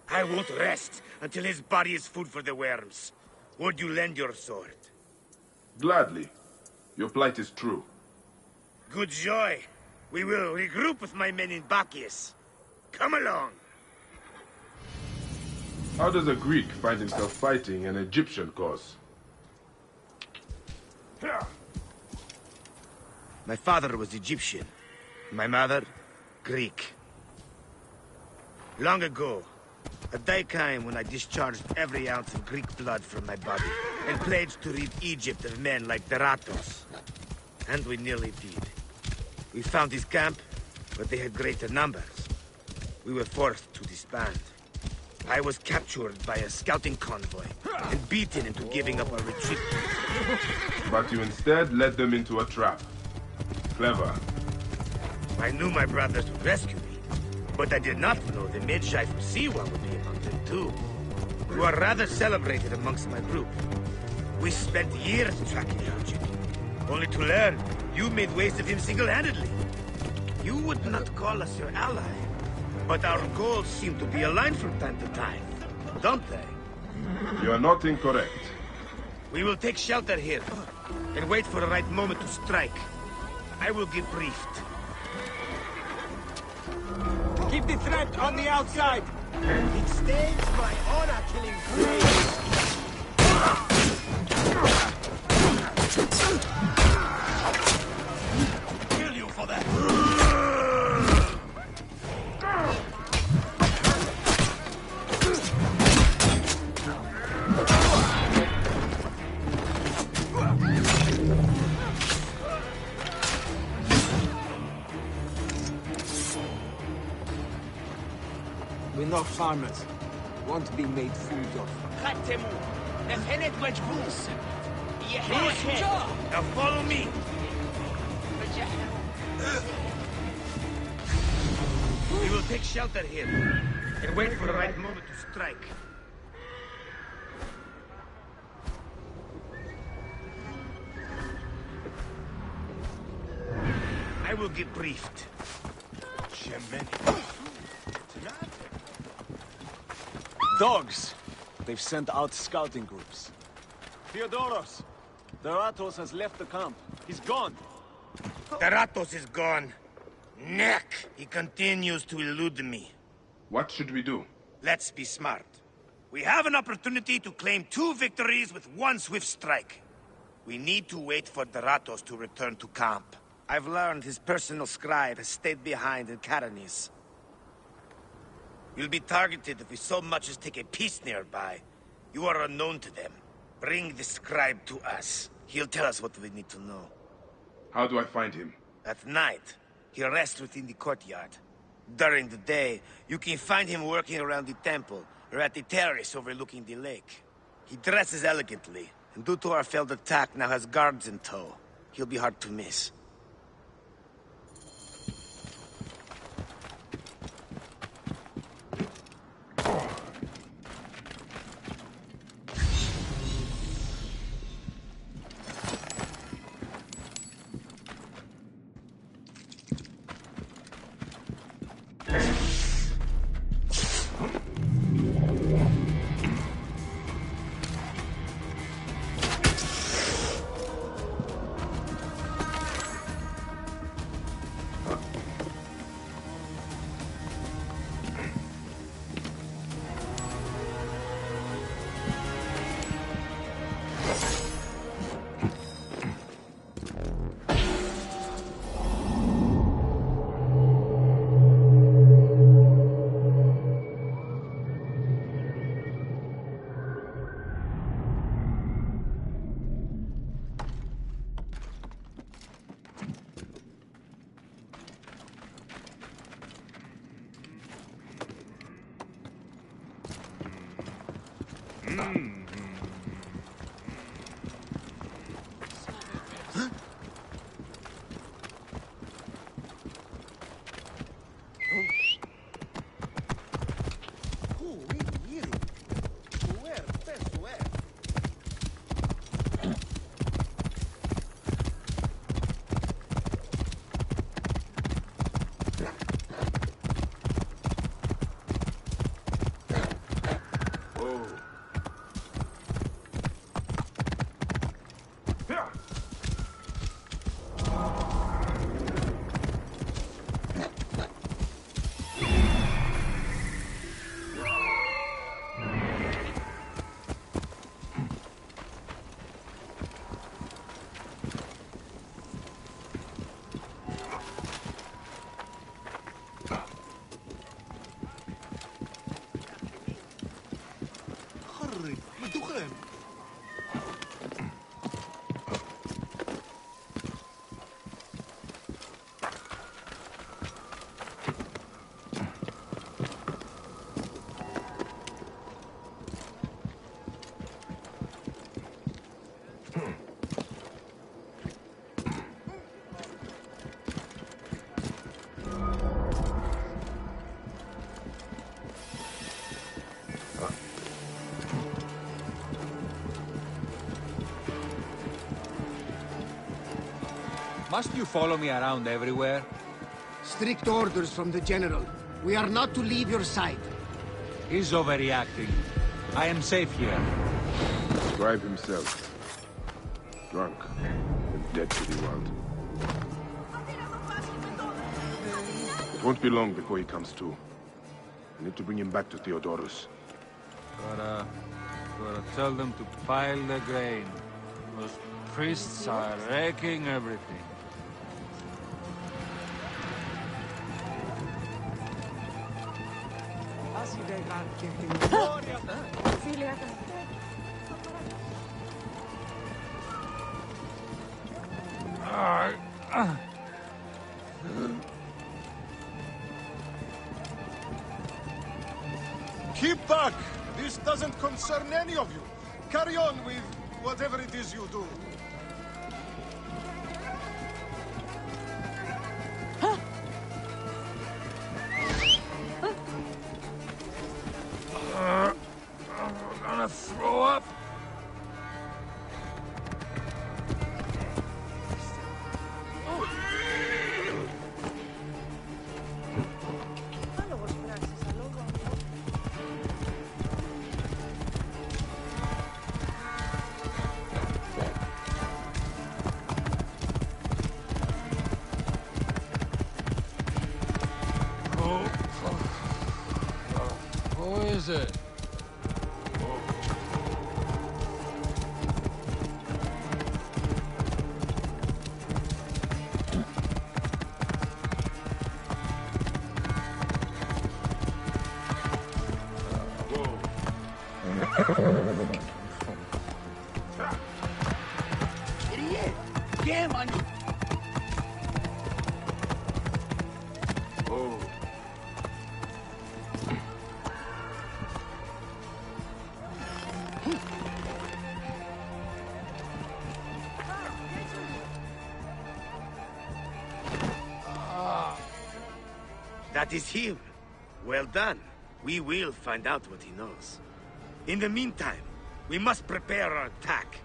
I won't rest until his body is food for the worms. Would you lend your sword? Gladly. Your plight is true. Good joy. We will regroup with my men in Bacchius. Come along. How does a Greek find himself fighting an Egyptian cause? My father was Egyptian. My mother, Greek. Long ago, a day came when I discharged every ounce of Greek blood from my body and pledged to rid Egypt of men like Daratos. And we nearly did. We found his camp, but they had greater numbers. We were forced to disband. I was captured by a scouting convoy and beaten into giving up our retreat. But you instead led them into a trap. Clever. I knew my brothers would rescue me, but I did not know the Medjay from Siwa would be among them too. You are rather celebrated amongst my group. We spent years tracking the object, only to learn you made waste of him single-handedly. You would not call us your ally, but our goals seem to be aligned from time to time, don't they? You are not incorrect. We will take shelter here, and wait for the right moment to strike. I will give briefed. Keep the threat on the outside! It stains my honor killing graves! Kill you for that! We're not farmers. We want to be made food of. Now follow me! We will take shelter here, and wait for the right moment to strike. I will get briefed. Dogs! They've sent out scouting groups. Theodoros! Daratos has left the camp. He's gone. Daratos is gone. Neck! He continues to elude me. What should we do? Let's be smart. We have an opportunity to claim 2 victories with 1 swift strike. We need to wait for Daratos to return to camp. I've learned his personal scribe has stayed behind in Caranis. You'll be targeted if we so much as take a piece nearby. You are unknown to them. Bring the scribe to us. He'll tell us what we need to know. How do I find him? At night, he rests within the courtyard. During the day, you can find him working around the temple, or at the terrace overlooking the lake. He dresses elegantly, and due to our failed attack, now has guards in tow. He'll be hard to miss. Must you follow me around everywhere? Strict orders from the General. We are not to leave your side. He's overreacting. I am safe here. Scribe himself. Drunk. And dead to the world. It won't be long before he comes to. I need to bring him back to Theodorus. Gotta tell them to pile the grain. Those priests are wrecking everything. Keep back! This doesn't concern any of you. Carry on with whatever it is you do. I'm gonna throw up. Who is it? Idiot! Game on you! That is him. Well done. We will find out what he knows. In the meantime, we must prepare our attack.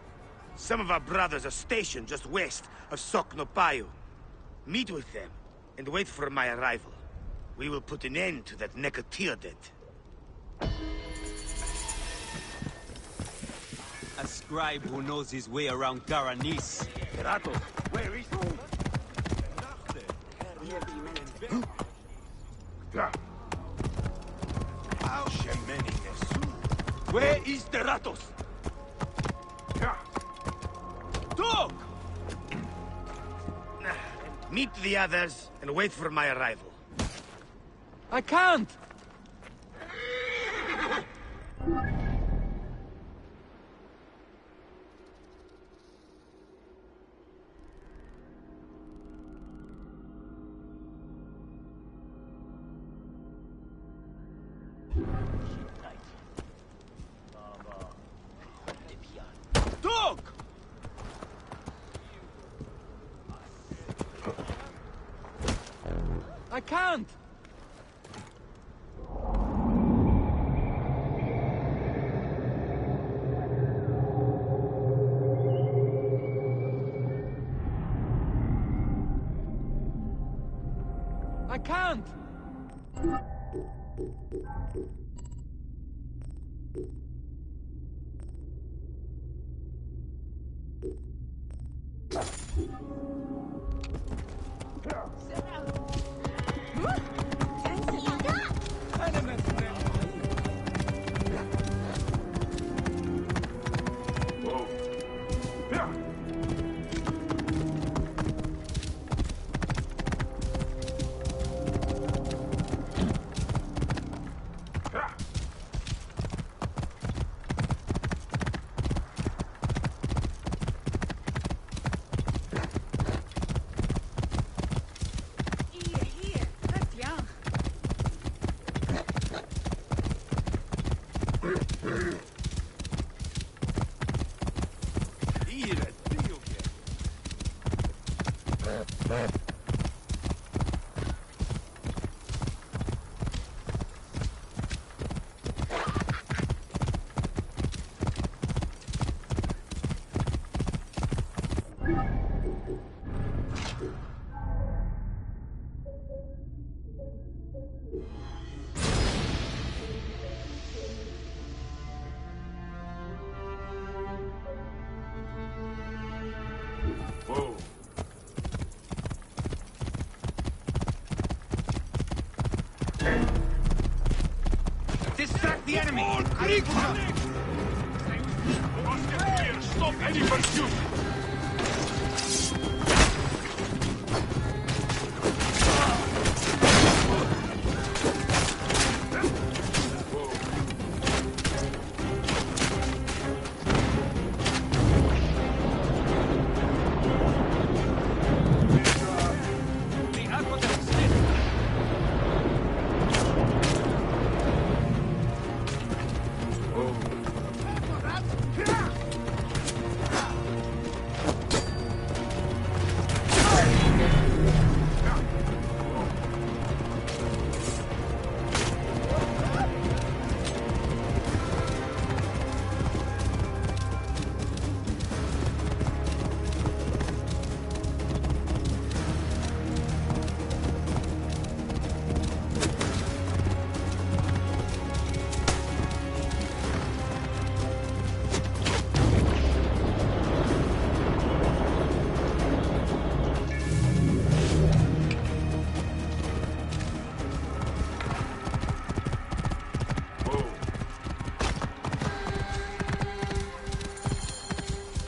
Some of our brothers are stationed just west of Soknopayu. Meet with them, and wait for my arrival. We will put an end to that Nekatiadet. A scribe who knows his way around Garanis. Ratos, where is he? Where is the Ratos? Dog! Meet the others and wait for my arrival. I can't! Dog! I can't! I can't! Whoa. Distract the enemy! Stop any pursuit!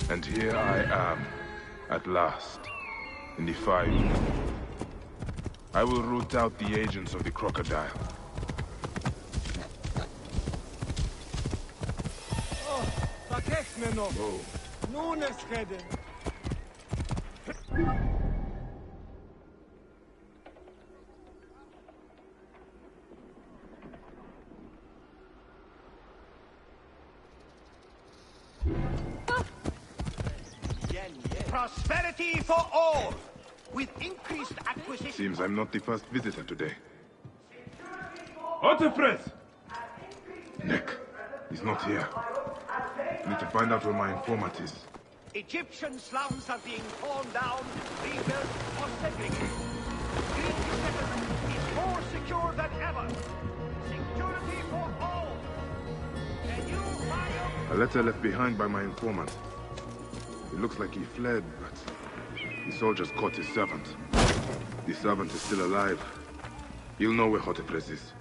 And here I am, at last, in the fight. I will root out the agents of the crocodile. Oh. Prosperity for all! With increased acquisition... Seems I'm not the first visitor today. Otterpress! Nick, he's not here. Need to find out where my informant is. Egyptian slums are being torn down, rebuilt, or segregated. Greek settlement is more secure than ever. Security for all! Can you fire? A letter left behind by my informant. It looks like he fled, but the soldiers caught his servant. The servant is still alive. He'll know where Otterpress is.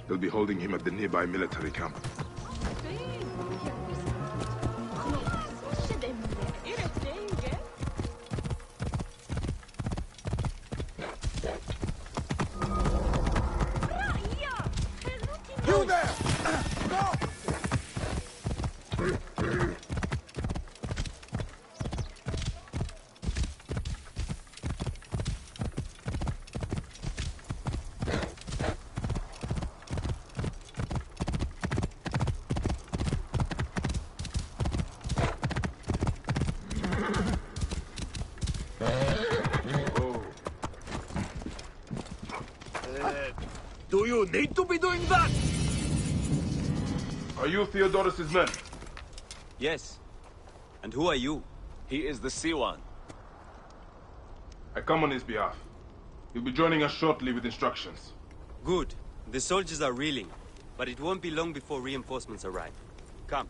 They'll be holding him at the nearby military camp. You there! Stop! Do you need to be doing that? Are you Theodorus's men? Yes. And who are you? He is the Siwan. I come on his behalf. He'll be joining us shortly with instructions. Good. The soldiers are reeling, but it won't be long before reinforcements arrive. Come.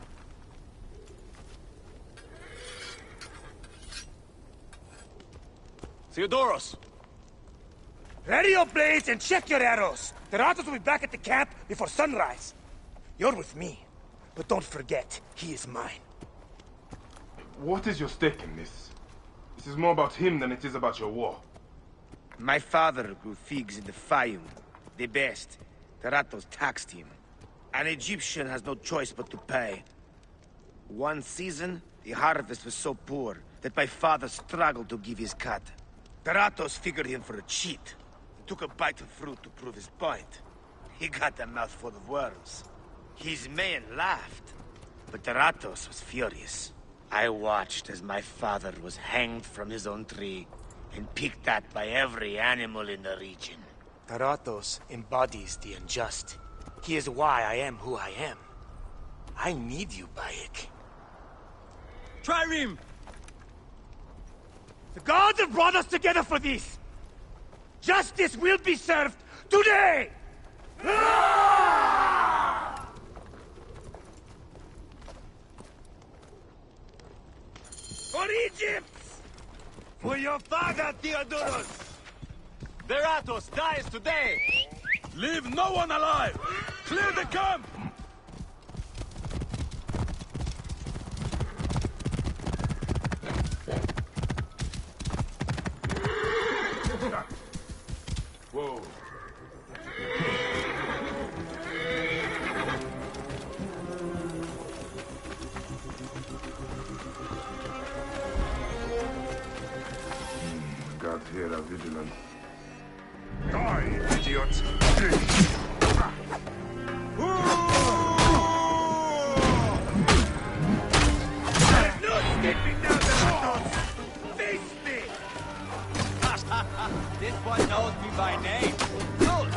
Theodorus! Ready your blades and check your arrows. The Ratos will be back at the camp before sunrise. You're with me, but don't forget, he is mine. What is your stake in this? This is more about him than it is about your war. My father grew figs in the Fayum, the best. The Ratos taxed him. An Egyptian has no choice but to pay. One season, the harvest was so poor that my father struggled to give his cut. The Ratos figured him for a cheat. He took a bite of fruit to prove his point. He got a mouthful of worms. His men laughed, but the Ratos was furious. I watched as my father was hanged from his own tree and picked at by every animal in the region. The Ratos embodies the unjust. He is why I am who I am. I need you, Bayek. Trireme! The gods have brought us together for this! Justice will be served today! For Egypt! For your father, Theodorus! The Ratos dies today! Leave no one alive! Clear the camp! Whoa. Guards here are vigilant. Die, idiots! There's no escaping now, the Ratos! Face me! This one knows me by name. Good.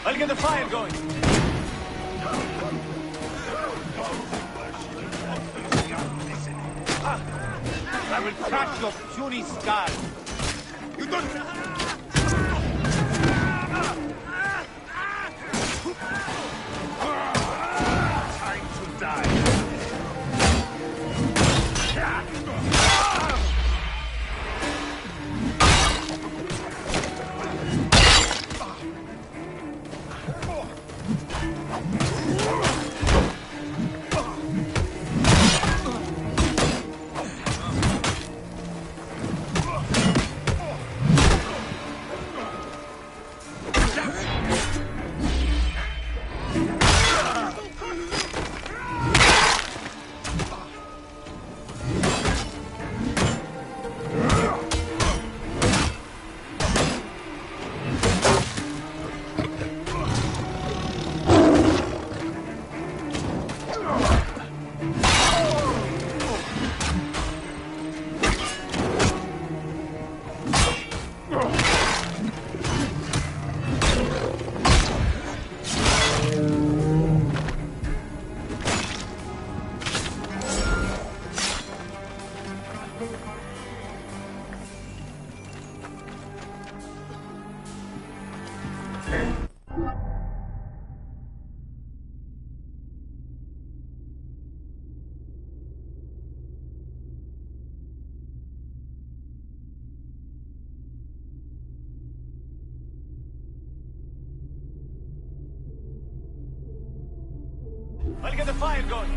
I'll get the fire going! I will crush your puny skull! You don't... Time to die! I'll get the fire going!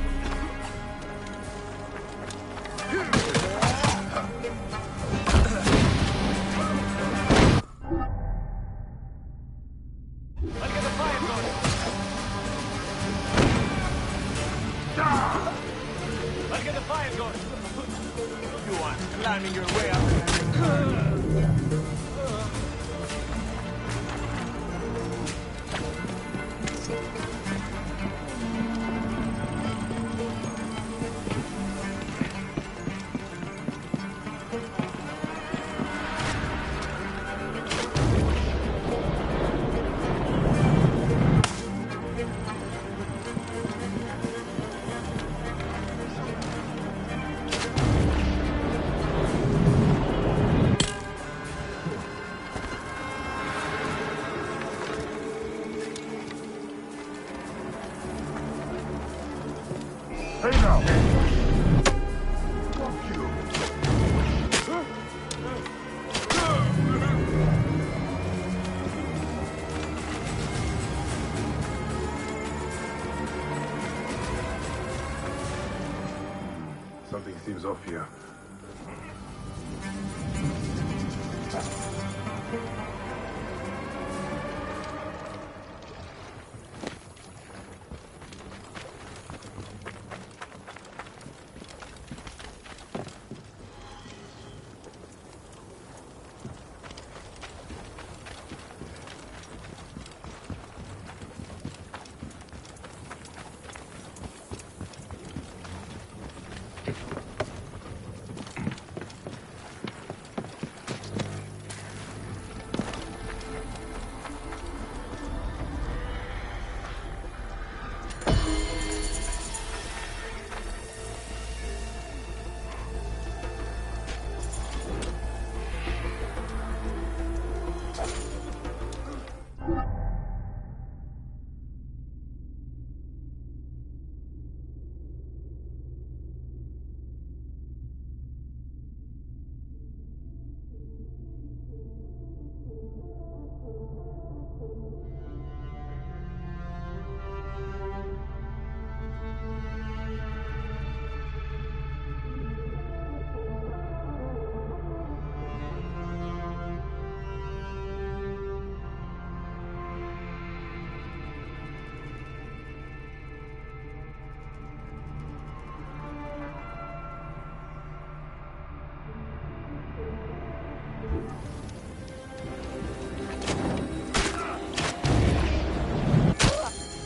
I'll get the fire going! I'll get the fire slamming your way up. Hey now! Something seems off here.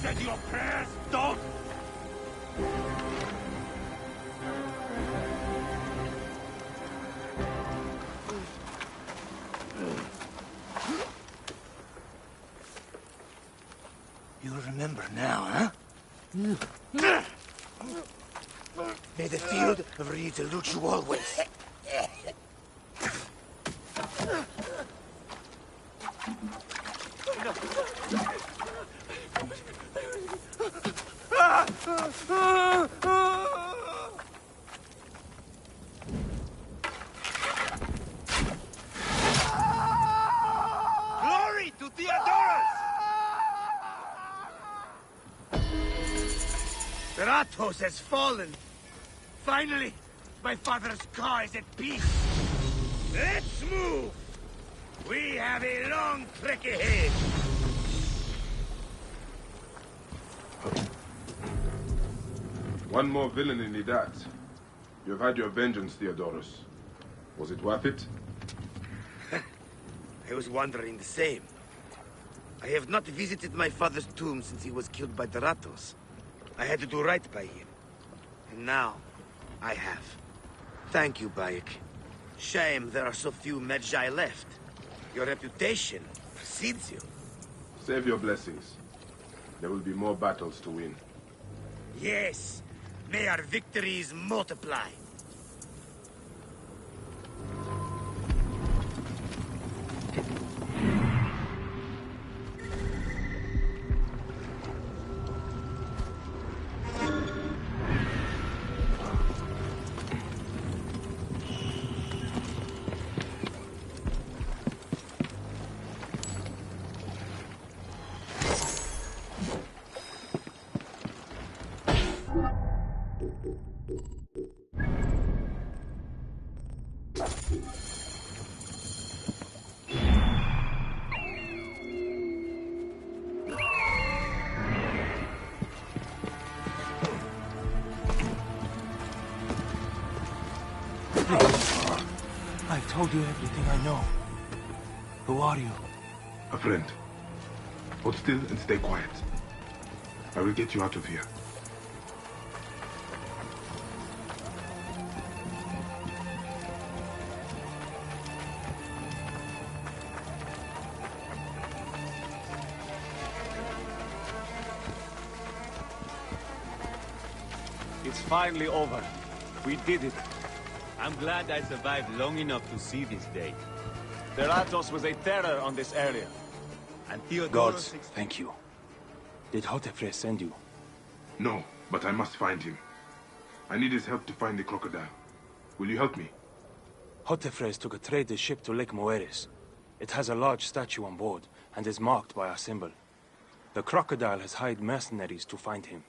Get your prayers, dog! You'll remember now, huh? May the field of reeds elude you always. Glory to Theodorus! Ratos has fallen. Finally, my father's car is at peace. Let's move! We have a long trek ahead. One more villainy than that. You have had your vengeance, Theodorus. Was it worth it? I was wondering the same. I have not visited my father's tomb since he was killed by the Ratos. I had to do right by him. And now, I have. Thank you, Bayek. Shame there are so few Medjay left. Your reputation precedes you. Save your blessings. There will be more battles to win. Yes, may our victories multiply. told you everything I know. Who are you? A friend. Hold still and stay quiet. I will get you out of here. It's finally over. We did it. I'm glad I survived long enough to see this day. The Ratos was a terror on this area. And Theodoros... Gods, thank you. Did Hotefre send you? No, but I must find him. I need his help to find the crocodile. Will you help me? Hotefres took a trader ship to Lake Moeris. It has a large statue on board, and is marked by our symbol. The crocodile has hired mercenaries to find him.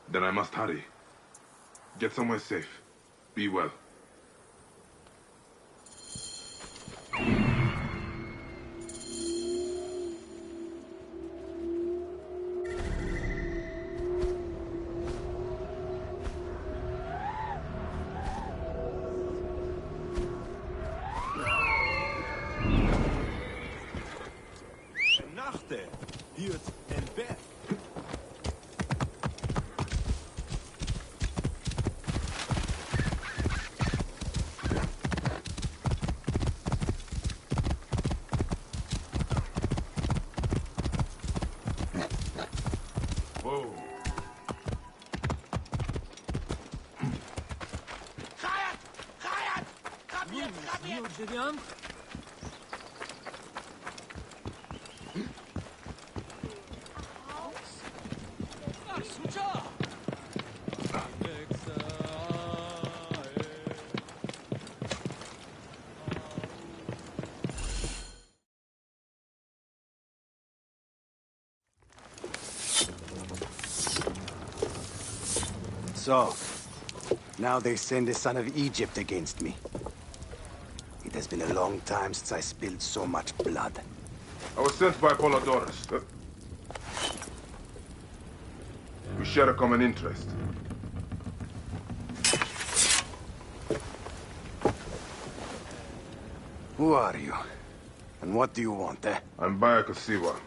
Then I must hurry. Get somewhere safe. Be well. Nachte, Hirt and Beth. Whoa. So, now they send the son of Egypt against me. It has been a long time since I spilled so much blood. I was sent by Polydorus. We share a common interest. Who are you? And what do you want, eh? I'm Bayek of Siwa,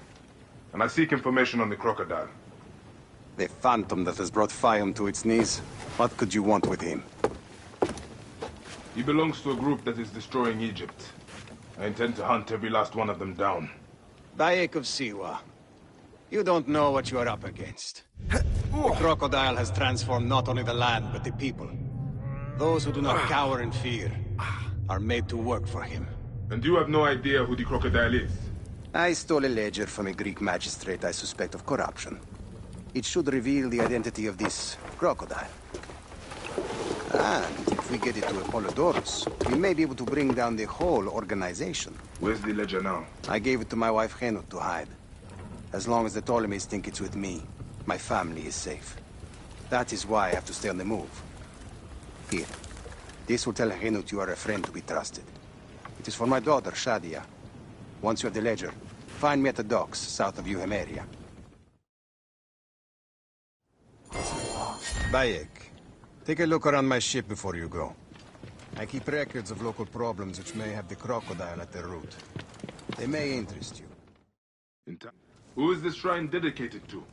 and I seek information on the crocodile. The phantom that has brought Fium to its knees. What could you want with him? He belongs to a group that is destroying Egypt. I intend to hunt every last one of them down. Bayek of Siwa. You don't know what you are up against. The crocodile has transformed not only the land, but the people. Those who do not cower in fear are made to work for him. And you have no idea who the crocodile is? I stole a ledger from a Greek magistrate I suspect of corruption. It should reveal the identity of this crocodile. And if we get it to Apollodorus, we may be able to bring down the whole organization. Where's the ledger now? I gave it to my wife Henut to hide. As long as the Ptolemies think it's with me, my family is safe. That is why I have to stay on the move. Here. This will tell Henut you are a friend to be trusted. It is for my daughter, Shadia. Once you have the ledger, find me at the docks south of Euhemeria. Bayek, take a look around my ship before you go. I keep records of local problems which may have the crocodile at their root. They may interest you. Who is this shrine dedicated to?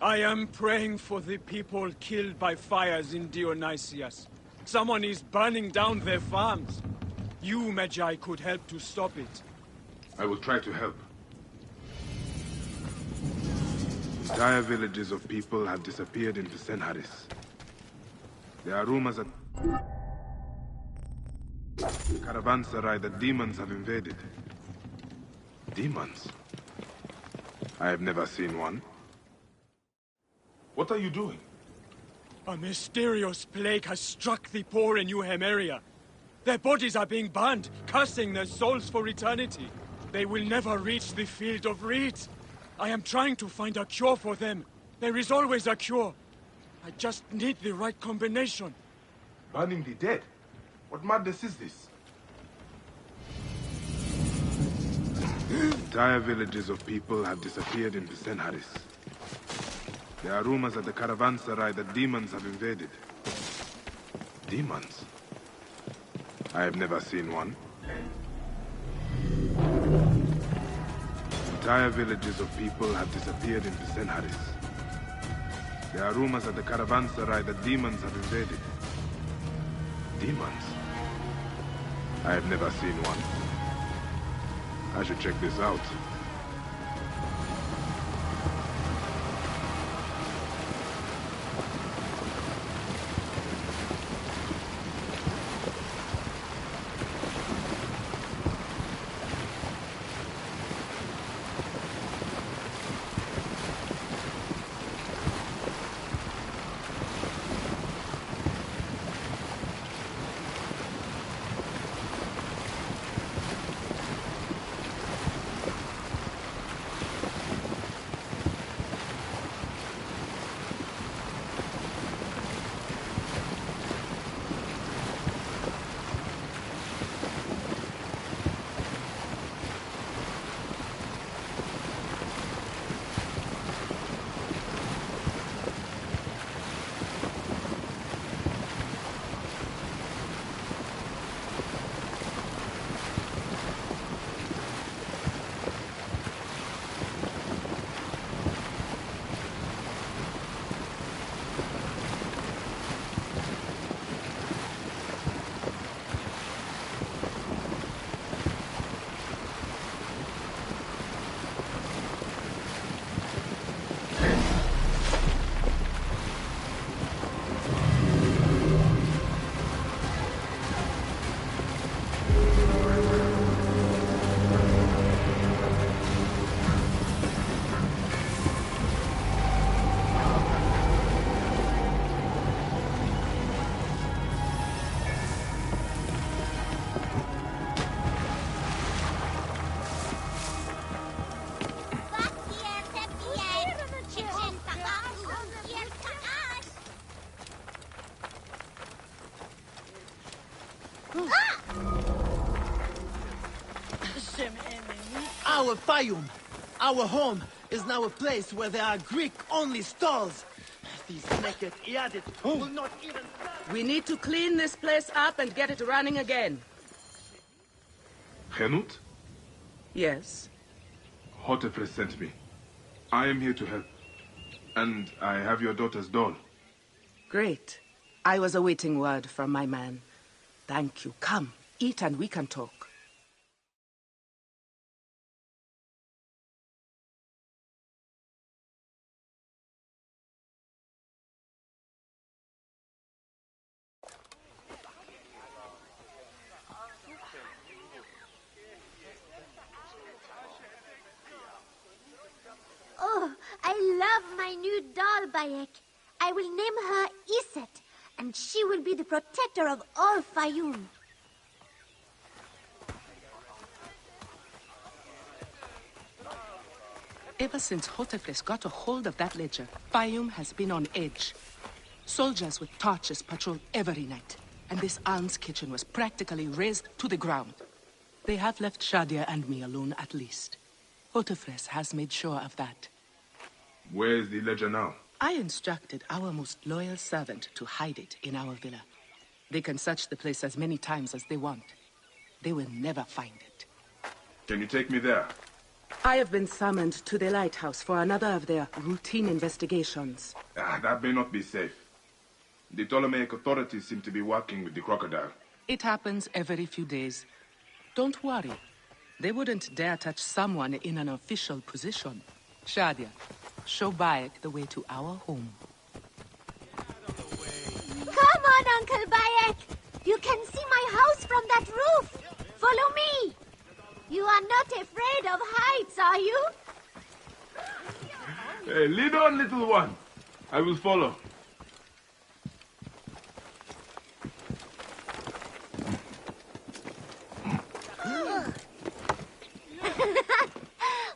I am praying for the people killed by fires in Dionysius. Someone is burning down their farms. You, Magi, could help to stop it. I will try to help. Entire villages of people have disappeared in Visenharis. There are rumors that the caravanserai that demons have invaded. Demons? I have never seen one. What are you doing? A mysterious plague has struck the poor in Euhemeria. Their bodies are being burned, cursing their souls for eternity. They will never reach the field of reeds. I am trying to find a cure for them. There is always a cure. I just need the right combination. Burning the dead? What madness is this? Entire villages of people have disappeared in Visenharis. There are rumors at the caravanserai that demons have invaded. Demons? I have never seen one. Entire villages of people have disappeared in Visenharis. There are rumors at the caravanserai that demons have invaded. Demons? I have never seen one. I should check this out. Our Fayum, our home, is now a place where there are Greek-only stalls. These naked Iadit will not even... We need to clean this place up and get it running again. Henut? Yes? Hotefres sent me. I am here to help. And I have your daughter's doll. Great. I was awaiting word from my man. Thank you. Come, eat and we can talk. Oh, I love my new doll, Bayek. I will name her Iset, and she will be the protector of all Fayum. Ever since Hotefres got a hold of that ledger, Fayum has been on edge. Soldiers with torches patrol every night, and this alms kitchen was practically razed to the ground. They have left Shadia and me alone at least. Hotefres has made sure of that. Where is the ledger now? I instructed our most loyal servant to hide it in our villa. They can search the place as many times as they want. They will never find it. Can you take me there? I have been summoned to the lighthouse for another of their routine investigations. That may not be safe. The Ptolemaic authorities seem to be working with the crocodile. It happens every few days. Don't worry. They wouldn't dare touch someone in an official position. Shadia, show Bayek the way to our home. Come on, Uncle Bayek. You can see my house from that roof. Follow me. You are not afraid of heights, are you? Hey, lead on, little one. I will follow.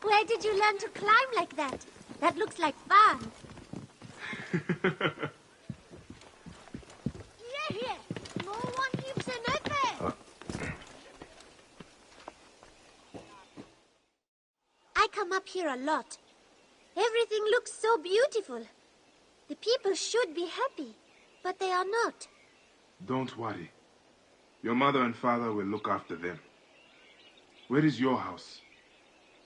Where did you learn to climb like that? That looks like fun. Here. No one lives in it there. I come up here a lot. Everything looks so beautiful. The people should be happy, but they are not. Don't worry. Your mother and father will look after them. Where is your house?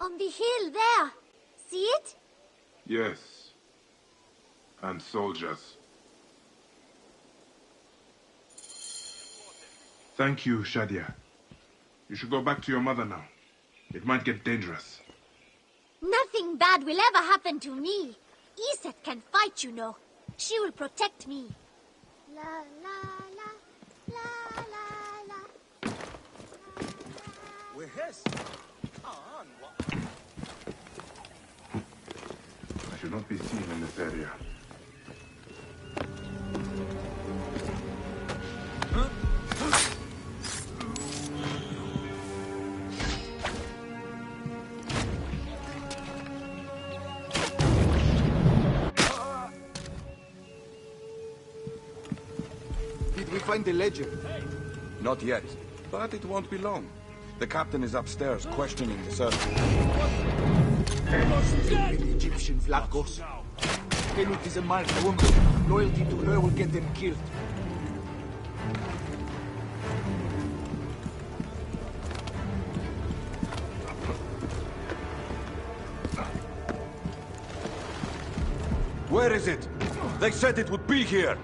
On the hill there. See it? Yes. And soldiers. Thank you, Shadia. You should go back to your mother now. It might get dangerous. Nothing bad will ever happen to me. Iset can fight, you know. She will protect me. La la la, la la la. Where's? I should not be seen in this area. Did we find the ledger? Not yet, but it won't be long. The captain is upstairs questioning the servant. Stupid Egyptian Vlachos. Henut is a marked woman. Loyalty to her will get them killed. Where is it? They said it would be here.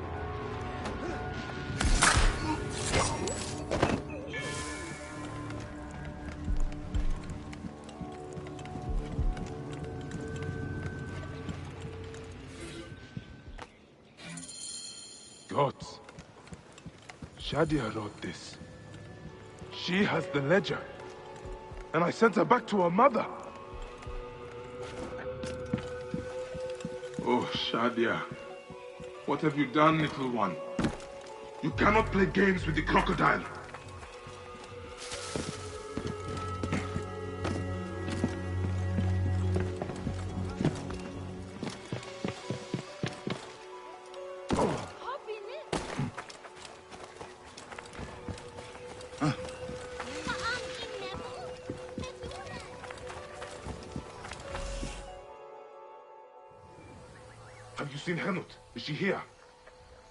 Gods. Shadia wrote this. She has the ledger. And I sent her back to her mother. Oh, Shadia. What have you done, little one? You cannot play games with the crocodile. Have you seen Henut? Is she here?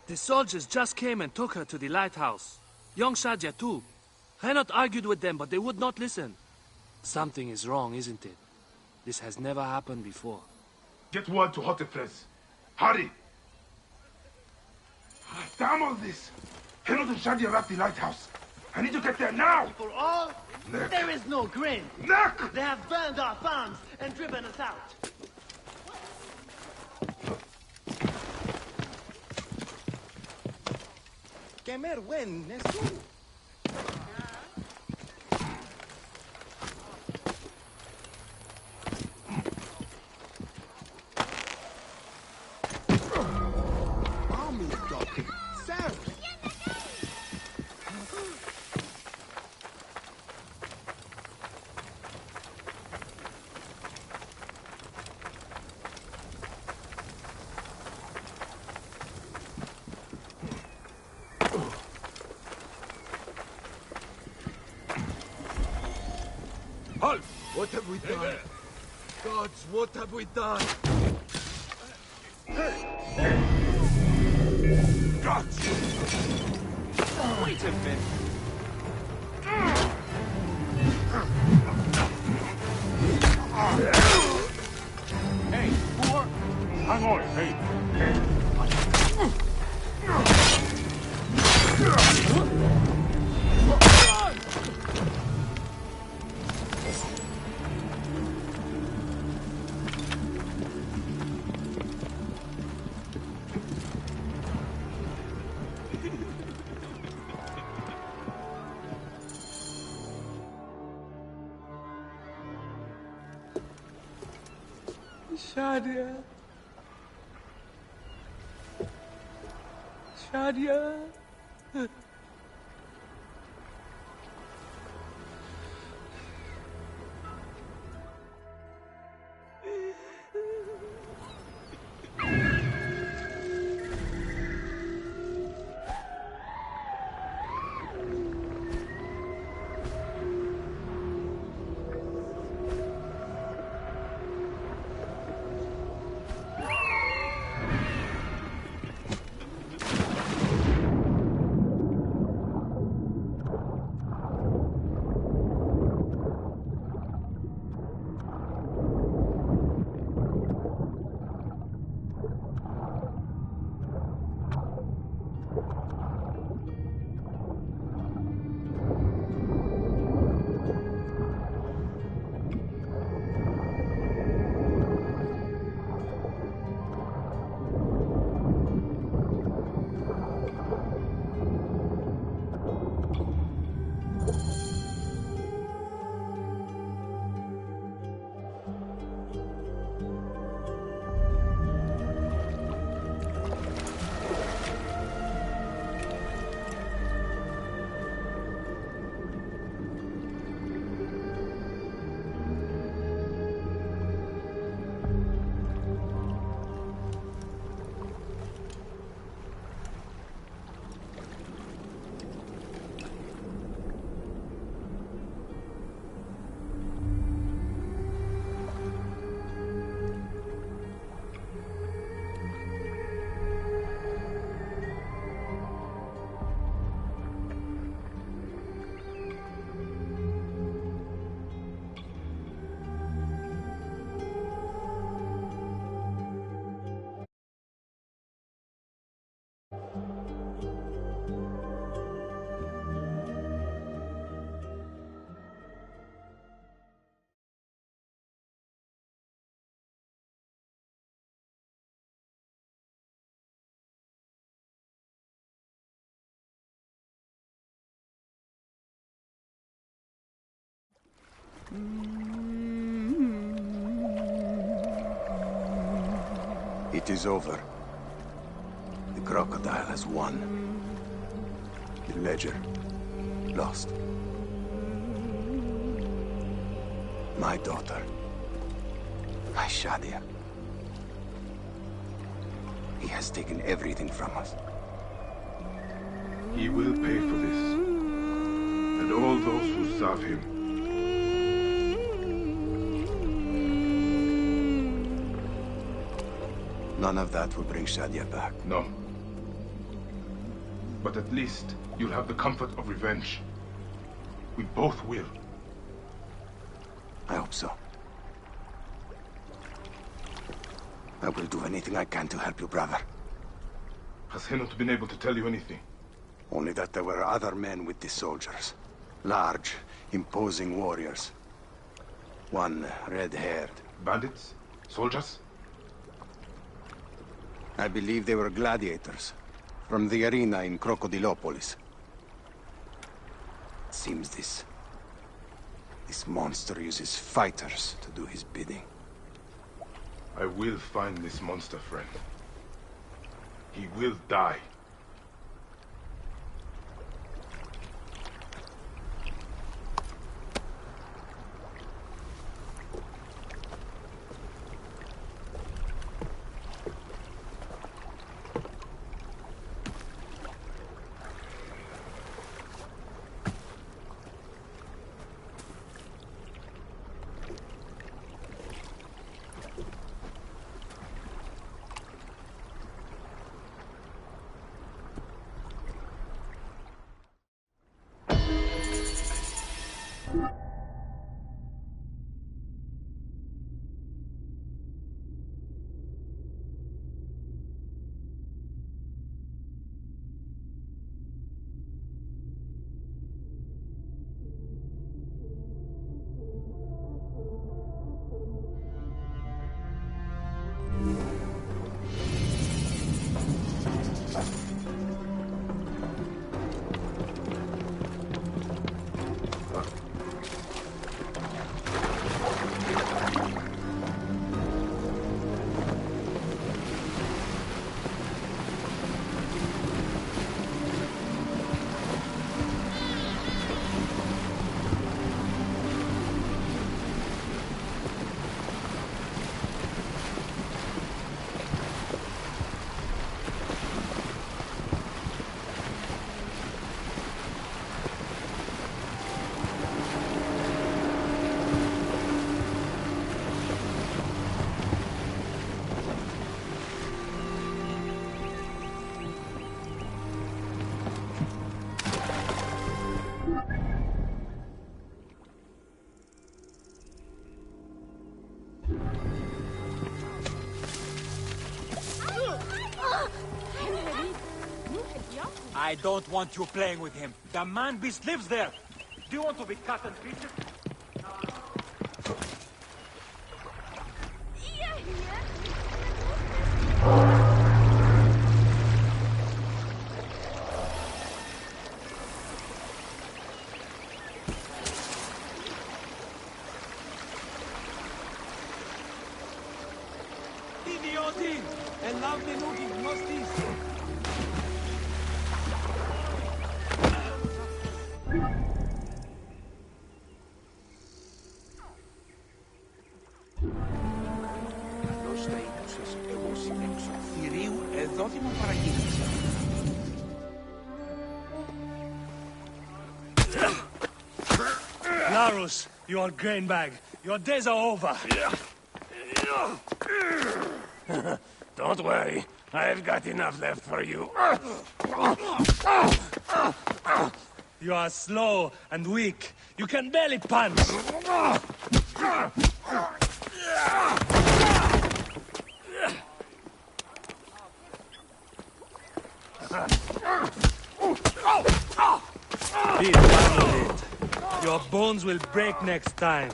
The soldiers just came and took her to the lighthouse. Young Shadia too. Henut argued with them, but they would not listen. Something is wrong, isn't it? This has never happened before. Get word to Hotefres. Hurry! Damn all this! Henut and Shadia are at the lighthouse. I need to get there now! For all, Nick. there is no grain. Nick! They have burned our farms and driven us out. Kemer wen nesu. Army dog. Sir. Halt! What have we done? Gods, what have we done? Gods! Wait a minute. Hey, who are... Hang on, hey. Shadia. Shadia. It is over. The crocodile has won. The ledger lost. My daughter. My Shadia. He has taken everything from us. He will pay for this. And all those who serve him. None of that will bring Shadia back. No. But at least you'll have the comfort of revenge. We both will. I hope so. I will do anything I can to help you, brother. Has Henut been able to tell you anything? Only that there were other men with the soldiers. Large, imposing warriors. One red-haired. Bandits? Soldiers? I believe they were gladiators. From the arena in Crocodilopolis. It seems this monster uses fighters to do his bidding. I will find this monster, friend. He will die. I don't want you playing with him. The man-beast lives there. Do you want to be cut and pieces? Idioti! El benvenuti, nostis! Larus, you old grain bag. Your days are over. Don't worry. I've got enough left for you. You are slow and weak. You can barely punch. Be done with it. Your bones will break next time.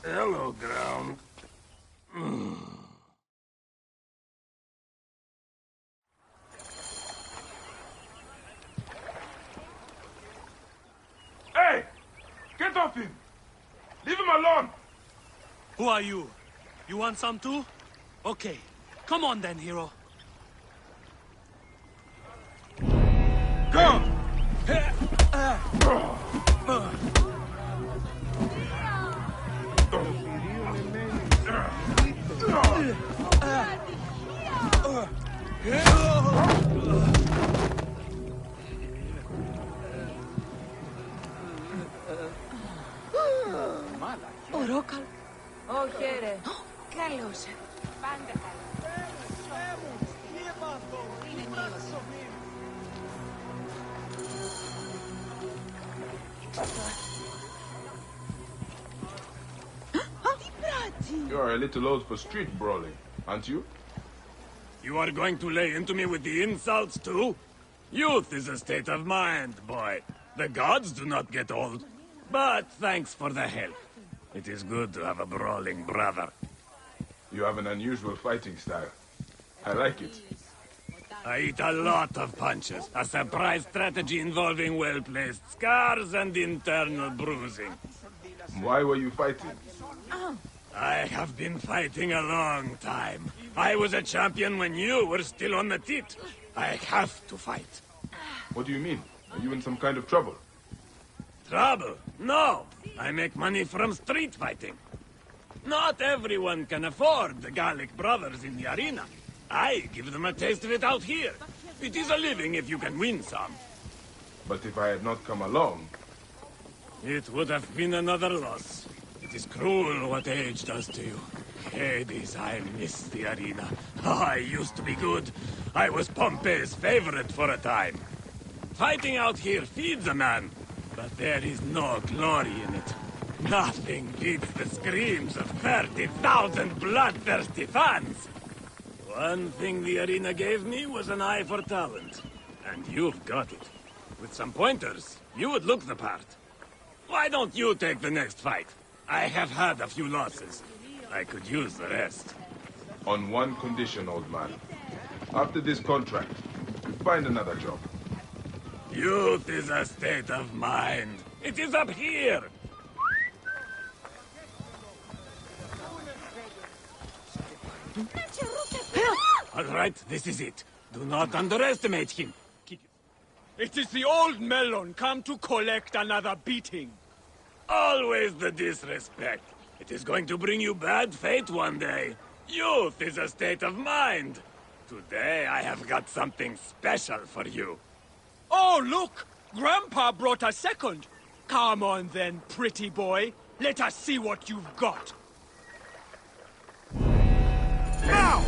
Hello, ground. Who are you? You want some too? Okay. Come on then, hero. Go! Ορόκαλ. Όχι, ρε. Καλώς. Πάντα καλά. You're a little old for street brawling, aren't you? You are going to lay into me with the insults, too? Youth is a state of mind, boy. The gods do not get old. But thanks for the help. It is good to have a brawling brother. You have an unusual fighting style. I like it. I eat a lot of punches. A surprise strategy involving well-placed scars and internal bruising. Why were you fighting? I have been fighting a long time. I was a champion when you were still on the teat. I have to fight. What do you mean? Are you in some kind of trouble? Trouble? No. I make money from street fighting. Not everyone can afford the Gallic brothers in the arena. I give them a taste of it out here. It is a living if you can win some. But if I had not come along... It would have been another loss. It is cruel what age does to you. Hades, I miss the arena. I used to be good. I was Pompey's favorite for a time. Fighting out here feeds a man, but there is no glory in it. Nothing beats the screams of 30,000 bloodthirsty fans. One thing the arena gave me was an eye for talent. And you've got it. With some pointers, you would look the part. Why don't you take the next fight? I have had a few losses. I could use the rest. On one condition, old man. After this contract, you find another job. Youth is a state of mind. It is up here. All right, this is it. Do not underestimate him. It is the old melon come to collect another beating. Always the disrespect. It is going to bring you bad fate one day. Youth is a state of mind. Today I have got something special for you. Oh, look! Grandpa brought a second. Come on then, pretty boy. Let us see what you've got. Now!